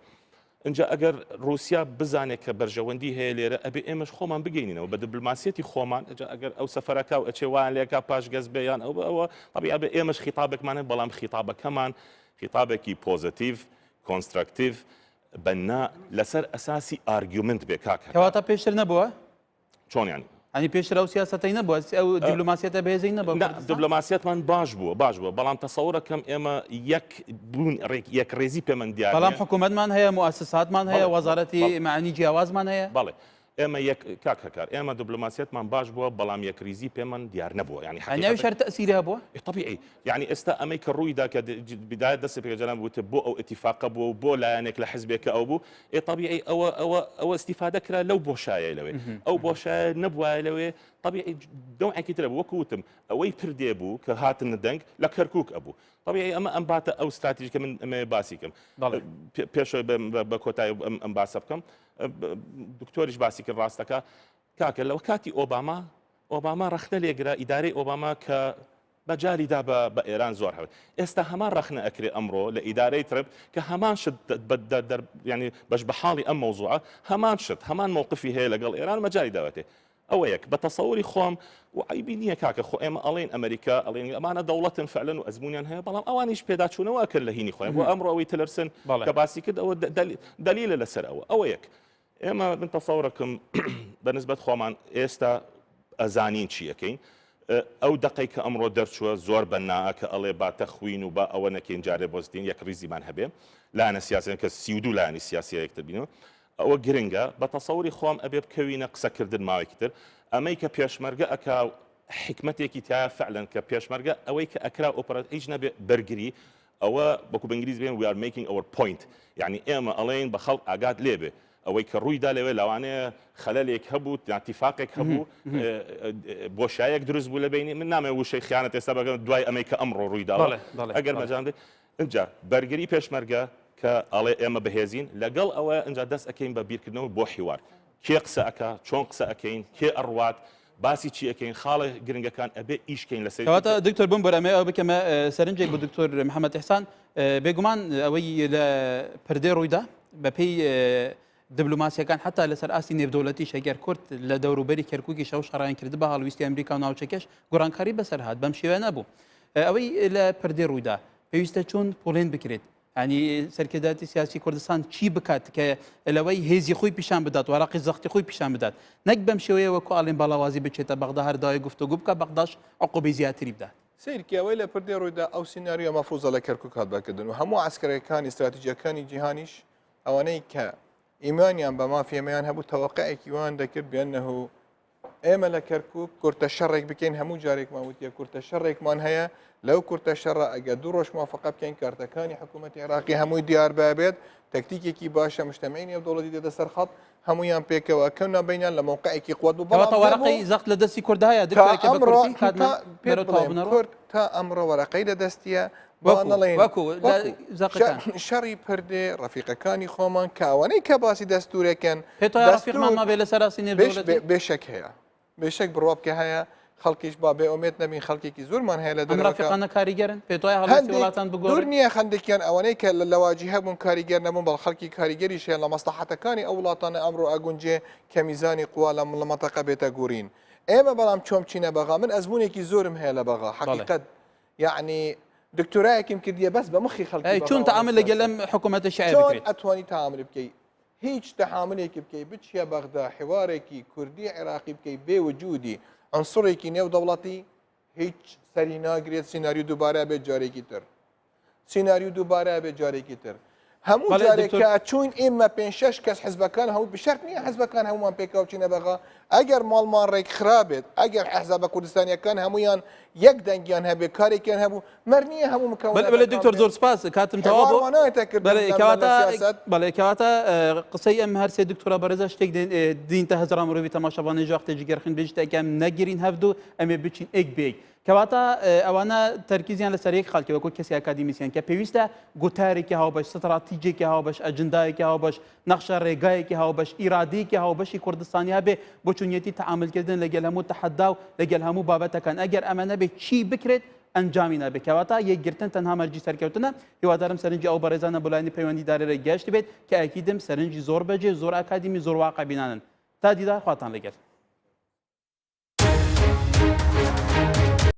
Speaker 3: اینجا ئەگەر رووسیا بزانێت کە بەرژەوەندی هەیە لێرە ئەبێ ئێمەش خۆمان بگەینەوە بە دیبلۆماسیەتی خۆمان ئەگەر ئەو سەفەرەکە و ئەچێ وان لێکا پاشگەز بێیان ئەوە طبیعی ئەبێ ئێمەش خیتابێکمانە بەڵام خیتابەکەمان خیتابێکی پۆزیتیڤ کۆنستراکتیڤ بەنا لەسەر ئەساسی ئارگومنت بێ کاکە
Speaker 1: کەواتە پێشتر نەبووە
Speaker 3: چۆن ینی
Speaker 1: ئەنی پێشتر ئەو سیاسەتەی نەبووە ئەو دیبلۆماسیەتە بەهێزەی نەبووە
Speaker 3: دیبلۆماسیەتمان باش بووە بەڵام تەسەوڕەکەم ئێمە یەک ڕێزی پێمان دیارە
Speaker 1: بەڵام حکوومەتمان هەیە موسساتمان هەیە وەزارەتی معنی جیاوازمان هەیە
Speaker 3: بەڵێ ئێمە کاک هەکار ئێمە دیبلۆماسیەتمان باش بووە بەڵام یەکریزی پێمان دیار نەبووە ینی
Speaker 1: ئەنیاوی شەر تەسیرا بووە
Speaker 3: طبيعي يعني ئێستا ئەمەی کە ڕوویدا کە بداية دەستی پێگەجانان بووتە بۆ ئەو ئەتیفاقە بووە و بۆ لایەنێک لە حزبێکە ئەو بوو طبيعي ئەوە استیفادە کرا لەو بۆشایە لەوێ ئەو بۆشایە نەبووە لەوێ طبيعي دەوعێکی ترە بوو وەکوتم ئەوەی پردێ بوو کە هاتنە دەنگ لە کەرکووک ئەبوو طبيعي ئەمە ئەم باتە ئەو استراتیژیکە من ئەمە باسی کەم پێشەوەی بە کۆتایی ئەم باسە بکەم دکتۆریش باسی کرد ڕاستەکە کاکە لەو کاتی ئۆباما ڕەخنە لێگرا ئیدارەی ئۆباما کە بەجاریدا بە ئێران زۆر هەوێت ئێستا هەمان ڕەخنە ئەکرێ ئەمڕۆ لە ئیدارەی ترپ کە هەمان شت ینی بەش بە حاڵی ئەم مەوزوعە هەمان شت هەمان مووقفی هەیە لەگەڵ ئێران مەجاری داوەتێ ئەوە یەک بە تەسەوری خۆم و عیبی نییە کاکە خۆ ئێمە ئەڵێن ئەمریکا ئەڵێن ئەمانە دەوڵەتن فعلەن و ئەزمونیان هەیە بەڵام ئەوانیش پێداچوونەوە کرد لە هینی خۆیان بۆ ئەمڕۆ ئەوەی تلەرسن کە باسی کرد ئەوە دلیلە لەسەر ئەوە یەک ئێمە من تەسەورەکەم بەنسبەت خۆمان ئێستا ئەزانین چی یەکەین ئەو دقەی کە ئەمڕۆ دەرچووە زۆر بەناە کە ئەڵێ باتە خوین و با ئەوە نەکەین جارێ بۆستین یەک ریزیمان هەبێ لایەنە سیاسیان کە 32 لایەنی سیاسی یەکتر بینەوە ئەوە گرنگە بە تەسەوری خۆم ئەبێ بکەوینە قسەکردن ماوەیەکی تر ئەمەی کە پێشمەرگە ئەکا حکمتێکی تایە فعلەن کە پێشمەرگە ئەوەی کە ئەکرا ئۆپەرات هیچ نەبێ بەرگری ئەوە بەکو بەنگلیز بێن we are making our point یعنی ئێمە ئەڵێن بە خەڵک ئاگات لێبێ ئەوەی کە ڕوویدا لەوێ لەوانەیە خەلەلێک هەبوو یاتیفاقێک هەبوو بۆشایەک دروست بوو لە بینی من نامێ وشەی خیانەت ئێستا بەگەن دوای ئەمەی کە ئەمڕۆ ڕوویداوە ئەگەر مەجاندێ اینجا بەرگری پێشمەرگە کە ئەڵێ ئێمە بەهێزین لەگەڵ ئەوە اینجا دەست ئەەکەین بە بیرکردنەوە بۆ حیوار کێ قسە ئەکا چۆن قسە ئەەکەین کێ ئەڕوات باسی چی ئەەکەین خاڵە گرنگەکان ئەبێ ئیشکەین لەسەر
Speaker 1: کەواتە دکتۆر بم بەرەمێ ئەو بکەمە سەرنجێک بۆ دکتۆر محەممەد ئیحسان بێگومان ئەوەی لە پردێ ڕوویدا بەپێی دیبلۆماسیەکان حتا لەسەر ئاسی نێودەوڵەتی شەگەر کورد لە دەوروبەری کەرکووکی شەو شەڕایان کرد بە هەڵویستی ئەمریکا و ناوچەکەش گۆڕانکاری بەسەر هات بەم شێوە نەبوو ئەوەی لە پردێ ڕوویدا پێویستە چۆن پۆڵێن بکرێت ینی سەرکرداتی سیاسی کوردستان چی بکات کە لەوەی هێزی خۆی پیشان بدات وەراقی زەختی خۆی پیشان بدات نەک بەم شێوەیە وەکو ئاڵێن باڵاوازی بچێتە بەغدا هەرداوای گفتوگو بکە بەغداش عقوبەی زیاتری بدات
Speaker 2: سیرکیەوەی لە پردێ ڕوویدا ئەو سیناریۆ مەفروزە لە کەرکووک هاتبەکردن و هەموو عسکەرەکانی استراتیژیەکانی جیهانیش ئەوانەی کە ئیمانیان بە مافیەمەیان هەبوو تەوەقعێکی وان دەکرد بێنەه ئێمە لە کەرکووک کورتە شەڕێک بکەین هەموو جارێکمان وتیە کورتە شەڕێکمان هەیە لەو کورتە شەڕە ئەگە دوو ڕۆژ موافقە بکەین کارتەکانی حکوومەتی عێراقی هەمووی دیار بابێت تەکتیکێکی باشە مجتەمەی نێودەوڵەتی دێتە سەر خەڵ هەمویان پێکەوە کەونا بینیان لە موقعێکی قوت و
Speaker 1: بەڵام وەرەقەی زەخت لە دەستی کوردایە
Speaker 2: کورد تا ئەمڕۆ وەرەقەی لە دەستیە شەڕی پردێ ڕەفیقەکانی خۆمان کاوانەی کە باسی دەستورێکن بێشک هەیە بێشک بڕوا بکە هەیە خەڵکیش با بێ ئومێت نەبین خەڵکێکی زۆرمان هەیە لە
Speaker 1: ڕەفیقانە کاریگەرن پێتوای وڵاتان بگۆڕ
Speaker 2: نییە خەندێکیان ئەوانەی کە لە لەواجی هەبوون کاریگەر نەبوون بەڵ خەڵکی کاریگەری شێن لە مەسلحەتەکانی ئەو وڵاتانە ئەمڕۆ ئەگونجێ کە میزانی قوا لە مەتەقە بێتە گورین ئێمە بەڵام چۆم چینە بەغا من ئەزمونێکی زۆرم هەیە لە بەغا حقیقەت یعنی دکتۆرایەکیم کردیە بەس بە مخی خەڵکی
Speaker 1: چۆن تەعامل لەگەڵ ئەم حکوومەتە شایع بکرێت
Speaker 2: ئەتوانی تەعامل بکەی هیچ تەحاملێکی بکەی بچیە بەغدا حوارێکی کوردی عێراقی بکەی بێ وجودی عنصرێکی نێودەوڵەتی هیچ سەری ناگرێت سیناریو دووبارە بێت جارێکی تر سیناریو دووبارە بێت جارێکی تر هەموو جارێککە چوین ئێمە 5-6 کەس حزبەکان هەموو بشەرت نییە حزبەکان هەمومان پێکاوچینە بەغا ئەگەر ماڵمان ڕێک خراپێت ئەگەر حەزابە کوردستانیەکان هەمویان یەک دەنگیان هەبێ کارێکیان هەبوو مەرنیە هەموو
Speaker 1: بەڵێ دکتۆر زۆر سپاس کاتم تەواو بەڵێ کەواتە قسەی ئەم هەرسێ دکتۆرە بەرەزە شتێک دینتە هەزار مرۆڤی تەماشەبانەی ژاختێکی گەرخن بێژتێکیان نەگیرین هەفتوو ئەمێ بچین ئێک بێک کەواتە ئەوانە تەرکیزیان لەسەر یەک خەڵکی وەکو کەسی ئاکادیمیسیان کە پێویستە گوتارێکی هاوبەش استراتیجێکی هاوبەش ئەجندایەکی هاوبەش نەخشە ڕێگایەکی هاوبەش ئیرادەیەکی هاوبەشی کوردستانیا بێ بۆ چونیەتی تەعاملکردن لەگەڵ هەموو تەحەدا و لەگەڵ هەموو بابەتەکان ئەگەر ئەمە نەبێت چی بکرێت ئەنجامی نابێت کەواتە یەکگرتن تەنها مەرجی سەرکەوتنە هیوادارم سەرنجی ئەو بەڕێزانە بۆلایانی پەیوەندیدارێرە گەشت بێت کە ئەکیدم سەرنجی زۆر بەجێ زۆر ئاکادیمی زۆر واقع بینانن تا دیدار خواتان لەگەڵ